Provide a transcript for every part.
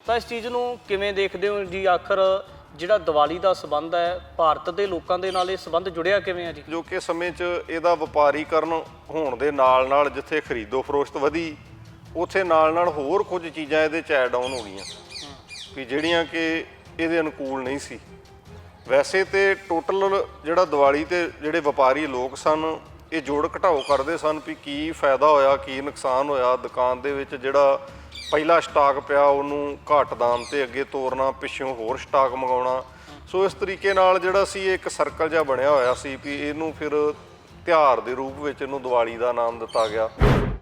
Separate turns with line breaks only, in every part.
ਤਾਂ ਇਸ ਚੀਜ਼ ਨੂੰ ਕਿਵੇਂ ਦੇਖਦੇ ਹੋ ਜੀ? ਆਖਰ ਜਿਹੜਾ ਦੀਵਾਲੀ ਦਾ ਸੰਬੰਧ ਹੈ ਭਾਰਤ ਦੇ ਲੋਕਾਂ ਦੇ ਨਾਲ, ਇਹ ਸੰਬੰਧ ਜੁੜਿਆ ਕਿਵੇਂ ਹੈ ਜੀ?
ਜੋ ਕਿ ਸਮੇਂ 'ਚ ਇਹਦਾ ਵਪਾਰੀਕਰਨ ਹੋਣ ਦੇ ਨਾਲ ਜਿੱਥੇ ਖਰੀਦੋ ਫਰੋਖਤ ਵਧੀ, ਉੱਥੇ ਨਾਲ ਹੋਰ ਕੁਝ ਚੀਜ਼ਾਂ ਇਹਦੇ 'ਚ ਐਡ ਆਨ ਹੋ ਗਈਆਂ ਵੀ ਜਿਹੜੀਆਂ ਕਿ ਇਹਦੇ ਅਨੁਕੂਲ ਨਹੀਂ ਸੀ। ਵੈਸੇ ਤੇ ਟੋਟਲ ਜਿਹੜਾ ਦੀਵਾਲੀ ਤੇ ਜਿਹੜੇ ਵਪਾਰੀ ਲੋਕ ਸਨ ਇਹ ਜੋੜ ਘਟਾਓ ਕਰਦੇ ਸਨ ਵੀ ਕੀ ਫਾਇਦਾ ਹੋਇਆ, ਕੀ ਨੁਕਸਾਨ ਹੋਇਆ। ਦੁਕਾਨ ਦੇ ਵਿੱਚ ਜਿਹੜਾ ਪਹਿਲਾ ਸਟਾਕ ਪਿਆ ਉਹਨੂੰ ਘੱਟ ਦਾਮ ਤੇ ਅੱਗੇ ਤੋਰਨਾ, ਪਿੱਛੋਂ ਹੋਰ ਸਟਾਕ ਮੰਗਾਉਣਾ। ਸੋ ਇਸ ਤਰੀਕੇ ਨਾਲ ਜਿਹੜਾ ਸੀ ਇੱਕ ਸਰਕਲ ਜਿਹਾ ਬਣਿਆ ਹੋਇਆ ਸੀ ਵੀ ਇਹਨੂੰ ਫਿਰ ਤਿਉਹਾਰ ਦੇ ਰੂਪ ਵਿੱਚ ਇਹਨੂੰ ਦੀਵਾਲੀ ਦਾ ਨਾਮ ਦਿੱਤਾ ਗਿਆ।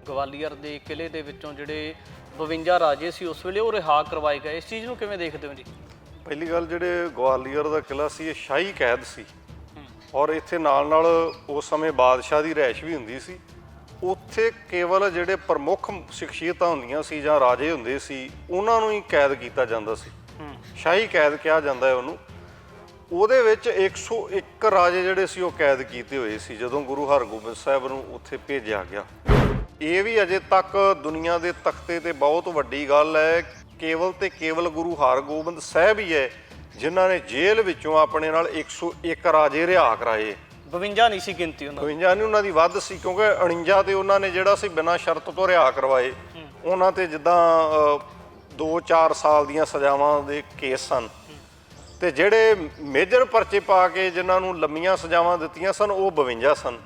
ਗਵਾਲੀਅਰ ਦੇ ਕਿਲ੍ਹੇ ਦੇ ਵਿੱਚੋਂ ਜਿਹੜੇ 52 ਰਾਜੇ ਸੀ ਉਸ ਵੇਲੇ ਉਹ ਰਿਹਾ ਕਰਵਾਏ ਗਏ, ਇਸ ਚੀਜ਼ ਨੂੰ ਕਿਵੇਂ ਦੇਖਦੇ ਹੋ ਜੀ?
ਪਹਿਲੀ ਗੱਲ, ਜਿਹੜੇ ਗਵਾਲੀਅਰ ਦਾ ਕਿਲ੍ਹਾ ਸੀ ਇਹ ਸ਼ਾਹੀ ਕੈਦ ਸੀ ਔਰ ਇੱਥੇ ਨਾਲ ਉਸ ਸਮੇਂ ਬਾਦਸ਼ਾਹ ਦੀ ਰਿਹਾਇਸ਼ ਵੀ ਹੁੰਦੀ ਸੀ। ਉੱਥੇ ਕੇਵਲ ਜਿਹੜੇ ਪ੍ਰਮੁੱਖ ਸ਼ਖਸੀਅਤਾਂ ਹੁੰਦੀਆਂ ਸੀ ਜਾਂ ਰਾਜੇ ਹੁੰਦੇ ਸੀ ਉਹਨਾਂ ਨੂੰ ਹੀ ਕੈਦ ਕੀਤਾ ਜਾਂਦਾ ਸੀ। ਸ਼ਾਹੀ ਕੈਦ ਕਿਹਾ ਜਾਂਦਾ ਹੈ ਉਹਨੂੰ। ਉਹਦੇ ਵਿੱਚ 101 ਰਾਜੇ ਜਿਹੜੇ ਸੀ ਉਹ ਕੈਦ ਕੀਤੇ ਹੋਏ ਸੀ ਜਦੋਂ ਗੁਰੂ ਹਰਗੋਬਿੰਦ ਸਾਹਿਬ ਨੂੰ ਉੱਥੇ ਭੇਜਿਆ ਗਿਆ। ਇਹ ਵੀ ਅਜੇ ਤੱਕ ਦੁਨੀਆ ਦੇ ਤਖਤੇ ਤੇ ਬਹੁਤ ਵੱਡੀ ਗੱਲ ਹੈ। ਕੇਵਲ ਤੇ ਕੇਵਲ ਗੁਰੂ ਹਰਗੋਬਿੰਦ ਸਾਹਿਬ ਹੀ ਹੈ ਜਿਨ੍ਹਾਂ ਨੇ ਜੇਲ੍ਹ ਵਿੱਚੋਂ ਆਪਣੇ ਨਾਲ 101 ਰਾਜੇ ਰਿਹਾ ਕਰਾਏ।
52 ਨਹੀਂ ਸੀ ਗਿਣਤੀ ਉਹਨਾਂ ਦੀ।
52 ਨਹੀਂ, ਉਹਨਾਂ ਦੀ ਵੱਧ ਸੀ ਕਿਉਂਕਿ 49 ਤੇ ਉਹਨਾਂ ਨੇ ਜਿਹੜਾ ਸੀ ਬਿਨਾਂ ਸ਼ਰਤ ਤੋਂ ਰਿਹਾ ਕਰਵਾਏ। ਉਹਨਾਂ ਤੇ ਜਿੱਦਾਂ 2-4 ਸਾਲ ਦੀਆਂ ਸਜ਼ਾਵਾਂ ਦੇ ਕੇਸ ਸਨ ਤੇ ਜਿਹੜੇ ਮੇਜਰ ਪਰਚੇ ਪਾ ਕੇ ਜਿਨ੍ਹਾਂ ਨੂੰ ਲੰਮੀਆਂ ਸਜ਼ਾਵਾਂ ਦਿੱਤੀਆਂ ਸਨ ਉਹ 52 ਸਨ।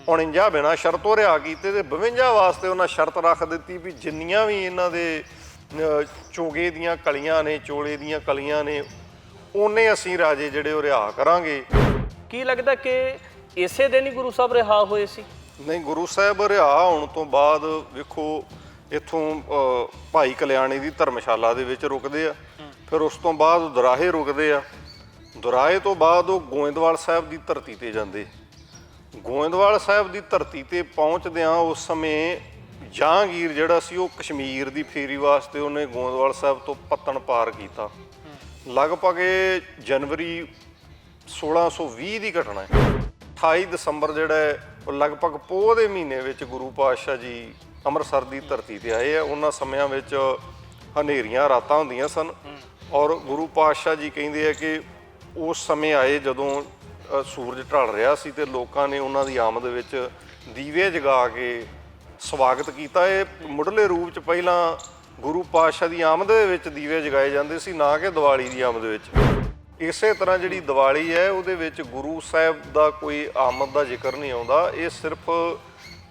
49 ਬਿਨਾਂ ਸ਼ਰਤੋਂ ਰਿਹਾ ਕੀਤੇ ਤੇ 52 ਵਾਸਤੇ ਉਹਨਾਂ ਸ਼ਰਤ ਰੱਖ ਦਿੱਤੀ ਵੀ ਜਿੰਨੀਆਂ ਵੀ ਇਹਨਾਂ ਦੇ ਚੋਗੇ ਦੀਆਂ ਕਲੀਆਂ ਨੇ, ਚੋਲੇ ਦੀਆਂ ਕਲੀਆਂ ਨੇ, ਉਹਨੇ ਅਸੀਂ ਰਾਜੇ ਜਿਹੜੇ ਉਹ ਰਿਹਾ ਕਰਾਂਗੇ।
ਕੀ ਲੱਗਦਾ ਕਿ ਇਸੇ ਦਿਨ ਹੀ ਗੁਰੂ ਸਾਹਿਬ ਰਿਹਾ ਹੋਏ ਸੀ?
ਨਹੀਂ, ਗੁਰੂ ਸਾਹਿਬ ਰਿਹਾ ਹੋਣ ਤੋਂ ਬਾਅਦ ਵੇਖੋ ਇੱਥੋਂ ਭਾਈ ਕਲਿਆਣੀ ਦੀ ਧਰਮਸ਼ਾਲਾ ਦੇ ਵਿੱਚ ਰੁਕਦੇ ਆ, ਫਿਰ ਉਸ ਤੋਂ ਬਾਅਦ ਦੁਰਾਹੇ ਰੁਕਦੇ ਆ। ਦੁਰਾਹੇ ਤੋਂ ਬਾਅਦ ਉਹ ਗੋਇੰਦਵਾਲ ਸਾਹਿਬ ਦੀ ਧਰਤੀ ਤੇ ਜਾਂਦੇ। ਗੋਇੰਦਵਾਲ ਸਾਹਿਬ ਦੀ ਧਰਤੀ ਤੇ ਪਹੁੰਚਦਿਆਂ ਉਸ ਸਮੇਂ ਜਹਾਂਗੀਰ ਜਿਹੜਾ ਸੀ ਉਹ ਕਸ਼ਮੀਰ ਦੀ ਫੇਰੀ ਵਾਸਤੇ ਉਹਨੇ ਗੋਇੰਦਵਾਲ ਸਾਹਿਬ ਤੋਂ ਪੱਤਣ ਪਾਰ ਕੀਤਾ। ਲਗਭਗ ਇਹ ਜਨਵਰੀ 1620 ਦੀ ਘਟਨਾ ਹੈ। 28 ਦਸੰਬਰ ਜਿਹੜਾ ਹੈ ਉਹ ਲਗਭਗ ਪੋਹ ਦੇ ਮਹੀਨੇ ਵਿੱਚ ਗੁਰੂ ਪਾਤਸ਼ਾਹ ਜੀ ਅੰਮ੍ਰਿਤਸਰ ਦੀ ਧਰਤੀ ਤੇ ਆਏ ਆ। ਉਹਨਾਂ ਸਮਿਆਂ ਵਿੱਚ ਹਨੇਰੀਆਂ ਰਾਤਾਂ ਹੁੰਦੀਆਂ ਸਨ ਔਰ ਗੁਰੂ ਪਾਤਸ਼ਾਹ ਜੀ ਕਹਿੰਦੇ ਆ ਕਿ ਉਸ ਸਮੇਂ ਆਏ ਜਦੋਂ ਸੂਰਜ ਢਲ ਰਿਹਾ ਸੀ ਤੇ ਲੋਕਾਂ ਨੇ ਉਹਨਾਂ ਦੀ ਆਮਦ ਵਿੱਚ ਦੀਵੇ ਜਗਾ ਕੇ ਸਵਾਗਤ ਕੀਤਾ। ਇਹ ਮੁੱਢਲੇ ਰੂਪ 'ਚ ਪਹਿਲਾਂ ਗੁਰੂ ਪਾਤਸ਼ਾਹ ਦੀ ਆਮਦ ਦੇ ਵਿੱਚ ਦੀਵੇ ਜਗਾਏ ਜਾਂਦੇ ਸੀ, ਨਾ ਕਿ ਦੀਵਾਲੀ ਦੀ ਆਮਦ ਵਿੱਚ। ਇਸੇ ਤਰ੍ਹਾਂ ਜਿਹੜੀ ਦੀਵਾਲੀ ਹੈ ਉਹਦੇ ਵਿੱਚ ਗੁਰੂ ਸਾਹਿਬ ਦਾ ਕੋਈ ਆਮਦ ਦਾ ਜ਼ਿਕਰ ਨਹੀਂ ਆਉਂਦਾ। ਇਹ ਸਿਰਫ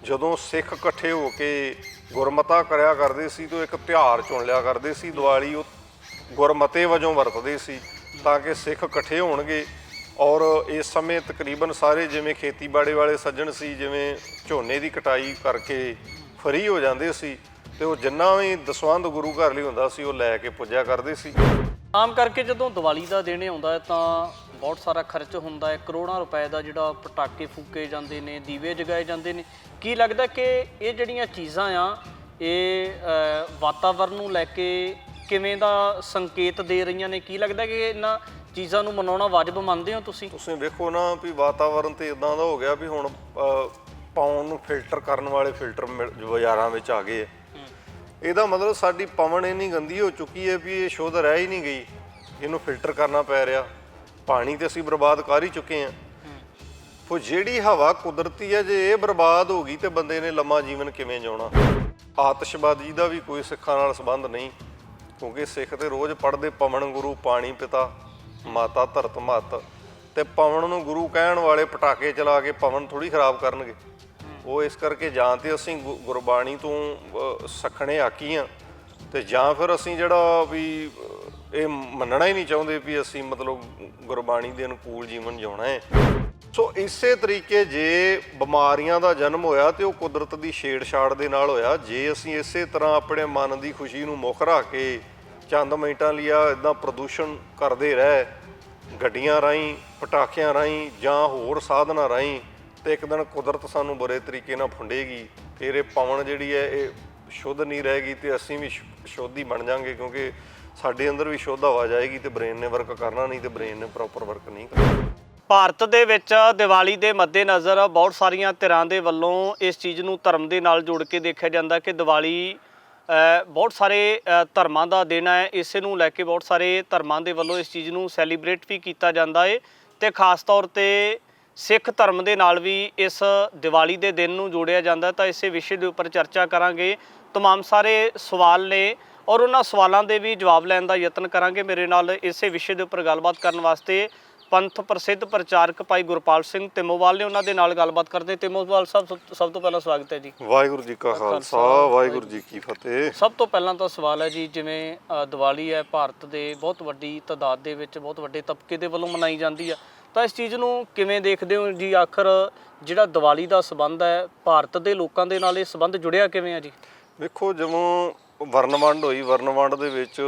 ਜਦੋਂ ਸਿੱਖ ਇਕੱਠੇ ਹੋ ਕੇ ਗੁਰਮਤਾ ਕਰਿਆ ਕਰਦੇ ਸੀ ਤਾਂ ਇੱਕ ਤਿਉਹਾਰ ਚੁਣ ਲਿਆ ਕਰਦੇ ਸੀ। ਦੀਵਾਲੀ ਉਹ ਗੁਰਮਤੇ ਵਜੋਂ ਵਰਤਦੇ ਸੀ ਤਾਂ ਕਿ ਸਿੱਖ ਇਕੱਠੇ ਹੋਣਗੇ। ਔਰ ਇਸ ਸਮੇਂ ਤਕਰੀਬਨ ਸਾਰੇ ਜਿਵੇਂ ਖੇਤੀਬਾੜੀ ਵਾਲੇ ਸੱਜਣ ਸੀ, ਜਿਵੇਂ ਝੋਨੇ ਦੀ ਕਟਾਈ ਕਰਕੇ ਫਰੀ ਹੋ ਜਾਂਦੇ ਸੀ ਤੇ ਉਹ ਜਿੰਨਾ ਵੀ ਦਸਵੰਧ ਗੁਰੂ ਘਰ ਲਈ ਹੁੰਦਾ ਸੀ ਉਹ ਲੈ ਕੇ ਪੁੱਜਿਆ ਕਰਦੇ ਸੀ।
ਆਮ ਕਰਕੇ ਜਦੋਂ ਦੀਵਾਲੀ ਦਾ ਦਿਨ ਆਉਂਦਾ ਹੈ ਤਾਂ ਬਹੁਤ ਸਾਰਾ ਖਰਚ ਹੁੰਦਾ ਹੈ, ਕਰੋੜਾਂ ਰੁਪਏ ਦਾ ਜਿਹੜਾ ਪਟਾਕੇ ਫੂਕੇ ਜਾਂਦੇ ਨੇ, ਦੀਵੇ ਜਗਾਏ ਜਾਂਦੇ ਨੇ। ਕੀ ਲੱਗਦਾ ਕਿ ਇਹ ਜਿਹੜੀਆਂ ਚੀਜ਼ਾਂ ਆ ਇਹ ਵਾਤਾਵਰਨ ਨੂੰ ਲੈ ਕੇ ਕਿਵੇਂ ਦਾ ਸੰਕੇਤ ਦੇ ਰਹੀਆਂ ਨੇ? ਕੀ ਲੱਗਦਾ ਕਿ ਇਹਨਾਂ ਚੀਜ਼ਾਂ ਨੂੰ ਮਨਾਉਣਾ ਵਾਜਬ ਮੰਨਦੇ ਹੋ ਤੁਸੀਂ?
ਤੁਸੀਂ ਵੇਖੋ ਨਾ ਵੀ ਵਾਤਾਵਰਨ ਤੇ ਇਦਾਂ ਦਾ ਹੋ ਗਿਆ ਵੀ ਹੁਣ ਪਾਉਣ ਨੂੰ ਫਿਲਟਰ ਕਰਨ ਵਾਲੇ ਫਿਲਟਰ ਬਾਜ਼ਾਰਾਂ ਵਿੱਚ ਆ ਗਏ ਆ। ਇਹਦਾ ਮਤਲਬ ਸਾਡੀ ਪਵਨ ਇੰਨੀ ਗੰਦੀ ਹੋ ਚੁੱਕੀ ਹੈ ਵੀ ਇਹ ਸ਼ੁੱਧ ਰਹਿ ਹੀ ਨਹੀਂ ਗਈ, ਇਹਨੂੰ ਫਿਲਟਰ ਕਰਨਾ ਪੈ ਰਿਹਾ। ਪਾਣੀ ਤੇ ਅਸੀਂ ਬਰਬਾਦ ਕਰ ਹੀ ਚੁੱਕੇ ਹਾਂ। ਉਹ ਜਿਹੜੀ ਹਵਾ ਕੁਦਰਤੀ ਹੈ ਜੇ ਇਹ ਬਰਬਾਦ ਹੋ ਗਈ ਤੇ ਬੰਦੇ ਨੇ ਲੰਮਾ ਜੀਵਨ ਕਿਵੇਂ ਜਿਉਣਾ? ਆਤਿਸ਼ਬਾਜ਼ੀ ਦਾ ਵੀ ਕੋਈ ਸਿੱਖਾਂ ਨਾਲ ਸੰਬੰਧ ਨਹੀਂ ਕਿਉਂਕਿ ਸਿੱਖ ਤੇ ਰੋਜ਼ ਪੜ੍ਹਦੇ ਪਵਨ ਗੁਰੂ ਪਾਣੀ ਪਿਤਾ ਮਾਤਾ ਧਰਤ ਮੱਤ, ਤੇ ਪਵਨ ਨੂੰ ਗੁਰੂ ਕਹਿਣ ਵਾਲੇ ਪਟਾਕੇ ਚਲਾ ਕੇ ਪਵਨ ਥੋੜ੍ਹੀ ਖਰਾਬ ਕਰਨਗੇ। ਉਹ ਇਸ ਕਰਕੇ ਜਾਂ ਤੇ ਅਸੀਂ ਗੁਰਬਾਣੀ ਤੋਂ ਸਖਣੇ ਆਕੀ ਹਾਂ ਤੇ ਜਾਂ ਫਿਰ ਅਸੀਂ ਜਿਹੜਾ ਵੀ ਇਹ ਮੰਨਣਾ ਹੀ ਨਹੀਂ ਚਾਹੁੰਦੇ ਵੀ ਅਸੀਂ ਮਤਲਬ ਗੁਰਬਾਣੀ ਦੇ ਅਨੁਕੂਲ ਜੀਵਨ ਜਿਉਣਾ ਹੈ। ਸੋ ਇਸੇ ਤਰੀਕੇ ਜੇ ਬਿਮਾਰੀਆਂ ਦਾ ਜਨਮ ਹੋਇਆ ਤੇ ਉਹ ਕੁਦਰਤ ਦੀ ਛੇੜਛਾੜ ਦੇ ਨਾਲ ਹੋਇਆ। ਜੇ ਅਸੀਂ ਇਸੇ ਤਰ੍ਹਾਂ ਆਪਣੇ ਮਨ ਦੀ ਖੁਸ਼ੀ ਨੂੰ ਮੁੱਖ ਰੱਖ ਕੇ ਚੰਦ ਮਿੰਟਾਂ ਲਈ ਇੱਦਾਂ ਪ੍ਰਦੂਸ਼ਣ ਕਰਦੇ ਰਹਿ ਗੱਡੀਆਂ ਰਾਹੀਂ, ਪਟਾਕਿਆਂ ਰਾਹੀਂ ਜਾਂ ਹੋਰ ਸਾਧਨਾਂ ਰਾਹੀਂ, ਤੇ ਇੱਕ ਦਿਨ ਕੁਦਰਤ ਸਾਨੂੰ ਬੁਰੇ ਤਰੀਕੇ ਨਾਲ ਫੁੰਡੇਗੀ। ਫਿਰ ਇਹ ਪਵਨ ਜਿਹੜੀ ਹੈ ਇਹ ਸ਼ੁੱਧ ਨਹੀਂ ਰਹੇਗੀ ਤੇ ਅਸੀਂ ਵੀ ਸ਼ੁੱਧ ਹੀ ਬਣ ਜਾਵਾਂਗੇ ਕਿਉਂਕਿ ਸਾਡੇ ਅੰਦਰ ਵੀ ਸ਼ੁੱਧ ਹਵਾ ਜਾਏਗੀ ਤੇ ਬ੍ਰੇਨ ਨੇ ਵਰਕ ਕਰਨਾ ਨਹੀਂ ਤੇ ਬ੍ਰੇਨ ਨੇ ਪ੍ਰੋਪਰ ਵਰਕ ਨਹੀਂ ਕਰਨਾ।
ਭਾਰਤ ਦੇ ਵਿੱਚ ਦੀਵਾਲੀ ਦੇ ਮੱਦੇਨਜ਼ਰ ਬਹੁਤ ਸਾਰੀਆਂ ਧਿਰਾਂ ਦੇ ਵੱਲੋਂ ਇਸ ਚੀਜ਼ ਨੂੰ ਧਰਮ ਦੇ ਨਾਲ ਜੋੜ ਕੇ ਦੇਖਿਆ ਜਾਂਦਾ ਕਿ ਦੀਵਾਲੀ ਬਹੁਤ ਸਾਰੇ ਧਰਮਾਂ ਦਾ ਦਿਨ ਹੈ। ਇਸੇ ਨੂੰ ਲੈ ਕੇ ਬਹੁਤ ਸਾਰੇ ਧਰਮਾਂ ਦੇ ਵੱਲੋਂ ਇਸ ਚੀਜ਼ ਨੂੰ ਸੈਲੀਬ੍ਰੇਟ ਵੀ ਕੀਤਾ ਜਾਂਦਾ ਹੈ ਤੇ ਖਾਸ ਤੌਰ ਤੇ ਸਿੱਖ ਧਰਮ ਦੇ ਨਾਲ ਵੀ ਇਸ ਦੀਵਾਲੀ ਦੇ ਦਿਨ ਨੂੰ ਜੋੜਿਆ ਜਾਂਦਾ। ਤਾਂ ਇਸੇ ਵਿਸ਼ੇ ਦੇ ਉੱਪਰ ਚਰਚਾ ਕਰਾਂਗੇ। ਤਮਾਮ ਸਾਰੇ ਸਵਾਲ ਨੇ ਔਰ ਉਹਨਾਂ ਸਵਾਲਾਂ ਦੇ ਵੀ ਜਵਾਬ ਲੈਣ ਦਾ ਯਤਨ ਕਰਾਂਗੇ। ਮੇਰੇ ਨਾਲ ਇਸੇ ਵਿਸ਼ੇ ਦੇ ਉੱਪਰ ਗੱਲਬਾਤ ਕਰਨ ਵਾਸਤੇ ਪੰਥ ਪ੍ਰਸਿੱਧ ਪ੍ਰਚਾਰਕ ਭਾਈ ਗੁਰਪਾਲ ਸਿੰਘ ਤਿਮੋਵਾਲ ਨੇ, ਉਹਨਾਂ ਦੇ ਨਾਲ ਗੱਲਬਾਤ ਕਰਦੇ। ਤਿਮੋਵਾਲ ਸਾਹਿਬ, ਸਭ ਤੋਂ ਪਹਿਲਾਂ ਸਵਾਗਤ ਹੈ ਜੀ।
ਵਾਹਿਗੁਰੂ ਜੀ ਕਾ ਖਾਲਸਾ, ਵਾਹਿਗੁਰੂ ਜੀ ਕੀ ਫਤਿਹ।
ਸਭ ਤੋਂ ਪਹਿਲਾਂ ਤਾਂ ਸਵਾਲ ਹੈ ਜੀ, ਜਿਵੇਂ ਦੀਵਾਲੀ ਹੈ ਭਾਰਤ ਦੇ ਬਹੁਤ ਵੱਡੀ ਤਾਦਾਦ ਦੇ ਵਿੱਚ, ਬਹੁਤ ਵੱਡੇ ਤਬਕੇ ਦੇ ਵੱਲੋਂ ਮਨਾਈ ਜਾਂਦੀ ਆ, ਤਾਂ ਇਸ ਚੀਜ਼ ਨੂੰ ਕਿਵੇਂ ਦੇਖਦੇ ਹੋ ਜੀ? ਆਖਰ ਜਿਹੜਾ ਦੀਵਾਲੀ ਦਾ ਸੰਬੰਧ ਹੈ ਭਾਰਤ ਦੇ ਲੋਕਾਂ ਦੇ ਨਾਲ, ਇਹ ਸੰਬੰਧ ਜੁੜਿਆ ਕਿਵੇਂ ਆ ਜੀ?
ਵੇਖੋ, ਜਦੋਂ ਵਰਨਵੰਡ ਹੋਈ, ਵਰਨਵੰਡ ਦੇ ਵਿੱਚ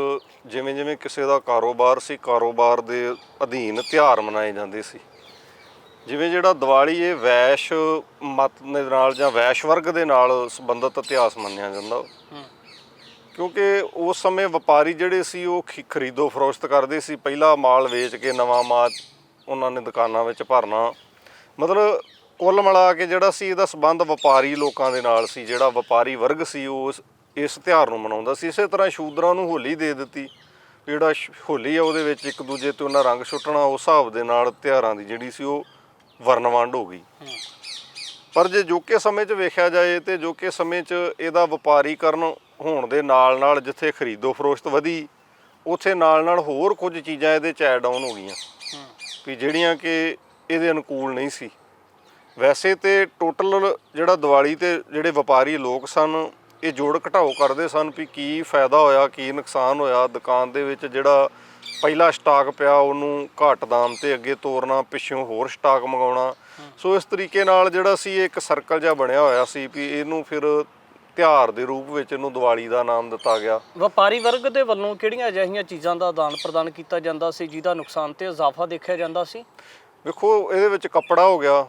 ਜਿਵੇਂ ਜਿਵੇਂ ਕਿਸੇ ਦਾ ਕਾਰੋਬਾਰ ਸੀ, ਕਾਰੋਬਾਰ ਦੇ ਅਧੀਨ ਤਿਉਹਾਰ ਮਨਾਏ ਜਾਂਦੇ ਸੀ। ਜਿਵੇਂ ਜਿਹੜਾ ਦੀਵਾਲੀ, ਇਹ ਵੈਸ਼ ਮਤ ਦੇ ਨਾਲ ਜਾਂ ਵੈਸ਼ ਵਰਗ ਦੇ ਨਾਲ ਸੰਬੰਧਿਤ ਇਤਿਹਾਸ ਮੰਨਿਆ ਜਾਂਦਾ, ਕਿਉਂਕਿ ਉਸ ਸਮੇਂ ਵਪਾਰੀ ਜਿਹੜੇ ਸੀ ਉਹ ਖਰੀਦੋ ਫਰੋਖਤ ਕਰਦੇ ਸੀ। ਪਹਿਲਾ ਮਾਲ ਵੇਚ ਕੇ ਨਵਾਂ ਮਾਲ ਉਹਨਾਂ ਨੇ ਦੁਕਾਨਾਂ ਵਿੱਚ ਭਰਨਾ। ਮਤਲਬ ਕੁੱਲ ਮਿਲਾ ਕੇ ਜਿਹੜਾ ਸੀ ਇਹਦਾ ਸੰਬੰਧ ਵਪਾਰੀ ਲੋਕਾਂ ਦੇ ਨਾਲ ਸੀ। ਜਿਹੜਾ ਵਪਾਰੀ ਵਰਗ ਸੀ ਉਹ ਇਸ ਤਿਉਹਾਰ ਨੂੰ ਮਨਾਉਂਦਾ ਸੀ। ਇਸੇ ਤਰ੍ਹਾਂ ਸ਼ੂਦਰਾਂ ਨੂੰ ਹੋਲੀ ਦੇ ਦਿੱਤੀ। ਜਿਹੜਾ ਹੋਲੀ ਆ ਉਹਦੇ ਵਿੱਚ ਇੱਕ ਦੂਜੇ ਤੇ ਉਹਨਾਂ ਰੰਗ ਸੁੱਟਣਾ, ਉਸ ਹਿਸਾਬ ਦੇ ਨਾਲ ਤਿਉਹਾਰਾਂ ਦੀ ਜਿਹੜੀ ਸੀ ਉਹ ਵਰਨਵੰਡ ਹੋ ਗਈ। ਪਰ ਜੇ ਜੋਕੇ ਸਮੇਂ 'ਚ ਵੇਖਿਆ ਜਾਏ ਤੇ ਜੋਕੇ ਸਮੇਂ 'ਚ ਇਹਦਾ ਵਪਾਰੀਕਰਨ ਹੋਣ ਦੇ ਨਾਲ ਨਾਲ ਜਿੱਥੇ ਖਰੀਦੋ ਫਰੋਖਤ ਵਧੀ, ਉੱਥੇ ਨਾਲ ਨਾਲ ਹੋਰ ਕੁਝ ਚੀਜ਼ਾਂ ਇਹਦੇ 'ਚ ਐਡ ਆਨ ਹੋ ਗਈਆਂ ਵੀ ਜਿਹੜੀਆਂ ਕਿ ਇਹਦੇ ਅਨੁਕੂਲ ਨਹੀਂ ਸੀ। ਵੈਸੇ ਤੇ ਟੋਟਲ ਜਿਹੜਾ ਦੀਵਾਲੀ ਤੇ ਜਿਹੜੇ ਵਪਾਰੀ ਲੋਕ ਸਨ ਇਹ ਜੋੜ ਘਟਾਓ ਕਰਦੇ ਸਨ ਵੀ ਕੀ ਫਾਇਦਾ ਹੋਇਆ, ਕੀ ਨੁਕਸਾਨ ਹੋਇਆ। ਦੁਕਾਨ ਦੇ ਵਿੱਚ ਜਿਹੜਾ ਪਹਿਲਾ ਸਟਾਕ ਪਿਆ ਉਹਨੂੰ ਘੱਟ ਦਾਮ ਤੇ ਅੱਗੇ ਤੋਰਨਾ, ਪਿੱਛੋਂ ਹੋਰ ਸਟਾਕ ਮੰਗਾਉਣਾ। ਸੋ ਇਸ ਤਰੀਕੇ ਨਾਲ ਜਿਹੜਾ ਸੀ ਇਹ ਇੱਕ ਸਰਕਲ ਜਿਹਾ ਬਣਿਆ ਹੋਇਆ ਸੀ ਵੀ ਇਹਨੂੰ ਫਿਰ ਤਿਉਹਾਰ ਦੇ ਰੂਪ ਵਿੱਚ ਇਹਨੂੰ ਦੀਵਾਲੀ ਦਾ ਨਾਮ ਦਿੱਤਾ ਗਿਆ।
ਵਪਾਰੀ ਵਰਗ ਦੇ ਵੱਲੋਂ ਕਿਹੜੀਆਂ ਅਜਿਹੀਆਂ ਚੀਜ਼ਾਂ ਦਾ ਆਦਾਨ ਪ੍ਰਦਾਨ ਕੀਤਾ ਜਾਂਦਾ ਸੀ ਜਿਹਦਾ ਨੁਕਸਾਨ ਤੇ ਇਜ਼ਾਫਾ ਦੇਖਿਆ ਜਾਂਦਾ ਸੀ?
ਵੇਖੋ, ਇਹਦੇ ਵਿੱਚ ਕੱਪੜਾ ਹੋ ਗਿਆ।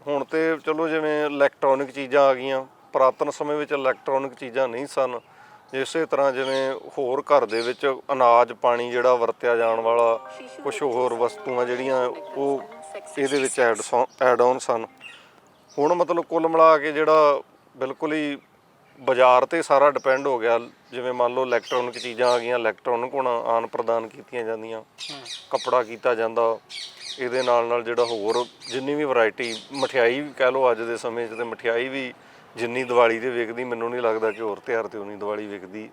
ਹੁਣ ਤੇ ਚਲੋ ਜਿਵੇਂ ਇਲੈਕਟ੍ਰੋਨਿਕ ਚੀਜ਼ਾਂ ਆ ਗਈਆਂ, ਪੁਰਾਤਨ ਸਮੇਂ ਵਿੱਚ ਇਲੈਕਟ੍ਰੋਨਿਕ ਚੀਜ਼ਾਂ ਨਹੀਂ ਸਨ। ਇਸੇ ਤਰ੍ਹਾਂ ਜਿਵੇਂ ਹੋਰ ਘਰ ਦੇ ਵਿੱਚ ਅਨਾਜ ਪਾਣੀ ਜਿਹੜਾ ਵਰਤਿਆ ਜਾਣ ਵਾਲਾ, ਕੁਛ ਹੋਰ ਵਸਤੂਆਂ ਜਿਹੜੀਆਂ ਉਹ ਇਹਦੇ ਵਿੱਚ ਐਡ ਆਨ ਸਨ। ਹੁਣ ਮਤਲਬ ਕੁੱਲ ਮਿਲਾ ਕੇ ਜਿਹੜਾ ਬਿਲਕੁਲ ਹੀ ਬਾਜ਼ਾਰ 'ਤੇ ਸਾਰਾ ਡਿਪੈਂਡ ਹੋ ਗਿਆ। ਜਿਵੇਂ ਮੰਨ ਲਓ ਇਲੈਕਟ੍ਰੋਨਿਕ ਚੀਜ਼ਾਂ ਆ ਗਈਆਂ, ਇਲੈਕਟ੍ਰੋਨਿਕ ਹੁਣ ਆਨ ਪ੍ਰਦਾਨ ਕੀਤੀਆਂ ਜਾਂਦੀਆਂ, ਕੱਪੜਾ ਕੀਤਾ ਜਾਂਦਾ। ਇਹਦੇ ਨਾਲ ਨਾਲ ਜਿਹੜਾ ਹੋਰ ਜਿੰਨੀ ਵੀ ਵੈਰਾਈਟੀ, ਮਠਿਆਈ ਵੀ ਕਹਿ ਲਓ ਅੱਜ ਦੇ ਸਮੇਂ 'ਚ, ਤੇ ਮਠਿਆਈ ਵੀ ਜਿੰਨੀ ਦੀਵਾਲੀ ਤੇ ਵਿਕਦੀ, ਮੈਨੂੰ ਨਹੀਂ ਲੱਗਦਾ ਕਿ ਹੋਰ ਤਿਉਹਾਰ ਤੇ ਉਨੀ ਦੀਵਾਲੀ ਵਿਕਦੀ,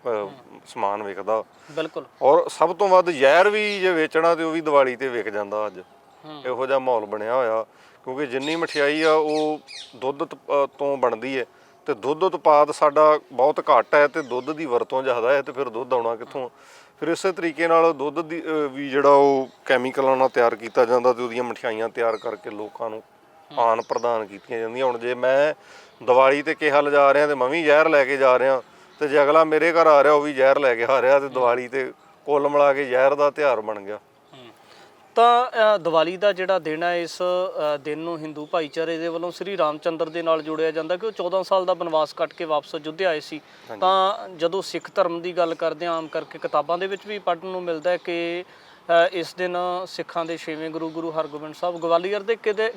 ਸਮਾਨ ਵਿਕਦਾ। ਬਿਲਕੁਲ। ਔਰ ਸਭ ਤੋਂ ਵੱਧ ਜ਼ਹਿਰ ਵੀ ਜੇ ਵੇਚਣਾ ਤੇ ਉਹ ਵੀ ਦੀਵਾਲੀ ਤੇ ਵਿਕ ਜਾਂਦਾ ਅੱਜ। ਇਹੋ ਜਿਹਾ ਮਾਹੌਲ ਬਣਿਆ ਹੋਇਆ, ਕਿਉਂਕਿ ਜਿੰਨੀ ਮਠਿਆਈ ਆ ਉਹ ਦੁੱਧ ਤੋਂ ਬਣਦੀ ਹੈ ਤੇ ਦੁੱਧ ਉਤਪਾਦ ਸਾਡਾ ਬਹੁਤ ਘੱਟ ਹੈ ਤੇ ਦੁੱਧ ਦੀ ਵਰਤੋਂ ਜ਼ਿਆਦਾ ਹੈ, ਤੇ ਫਿਰ ਦੁੱਧ ਆਉਣਾ ਕਿੱਥੋਂ? ਫਿਰ ਇਸੇ ਤਰੀਕੇ ਨਾਲ ਦੁੱਧ ਦੀ ਵੀ ਜਿਹੜਾ ਉਹ ਕੈਮੀਕਲਾਂ ਨਾਲ ਤਿਆਰ ਕੀਤਾ ਜਾਂਦਾ ਤੇ ਉਹਦੀਆਂ ਮਠਿਆਈਆਂ ਤਿਆਰ ਕਰਕੇ ਲੋਕਾਂ ਨੂੰ ਆਨ ਪ੍ਰਦਾਨ ਕੀਤੀਆਂ ਜਾਂਦੀਆਂ। ਹੁਣ ਜੇ ਮੈਂ ਦੀਵਾਲੀ ਤੇ ਕਿਹਾ ਲਿਜਾ ਰਿਹਾ ਤੇ ਮੈਂ ਵੀ ਜ਼ਹਿਰ ਲੈ ਕੇ ਜਾ ਰਿਹਾ, ਤੇ ਜੇ ਅਗਲਾ ਮੇਰੇ ਘਰ ਆ ਰਿਹਾ ਉਹ ਵੀ ਜ਼ਹਿਰ ਲੈ ਕੇ ਆ ਰਿਹਾ, ਤੇ ਦੀਵਾਲੀ ਤੇ ਕੁੱਲ ਮਿਲਾ ਕੇ ਜ਼ਹਿਰ ਦਾ ਤਿਉਹਾਰ ਬਣ ਗਿਆ।
ਤਾਂ ਦੀਵਾਲੀ ਦਾ ਜਿਹੜਾ ਦਿਨ ਹੈ, ਇਸ ਦਿਨ ਨੂੰ ਹਿੰਦੂ ਭਾਈਚਾਰੇ ਦੇ ਵੱਲੋਂ ਸ੍ਰੀ ਰਾਮਚੰਦਰ ਦੇ ਨਾਲ ਜੋੜਿਆ ਜਾਂਦਾ ਕਿ ਉਹ 14 ਸਾਲ ਦਾ ਬਨਵਾਸ ਕੱਟ ਕੇ ਵਾਪਸ ਅਯੁੱਧਿਆ ਆਏ ਸੀ। ਤਾਂ ਜਦੋਂ ਸਿੱਖ ਧਰਮ ਦੀ ਗੱਲ ਕਰਦੇ ਹਾਂ, ਆਮ ਕਰਕੇ ਕਿਤਾਬਾਂ ਦੇ ਵਿੱਚ ਵੀ ਪੜ੍ਹਨ ਨੂੰ ਮਿਲਦਾ ਹੈ ਕਿ ਇਸ ਦਿਨ ਸਿੱਖਾਂ ਦੇ 6ਵੇਂ ਗੁਰੂ, ਗੁਰੂ ਹਰਗੋਬਿੰਦ ਸਾਹਿਬ ਗਵਾਲੀਅਰ ਦੇ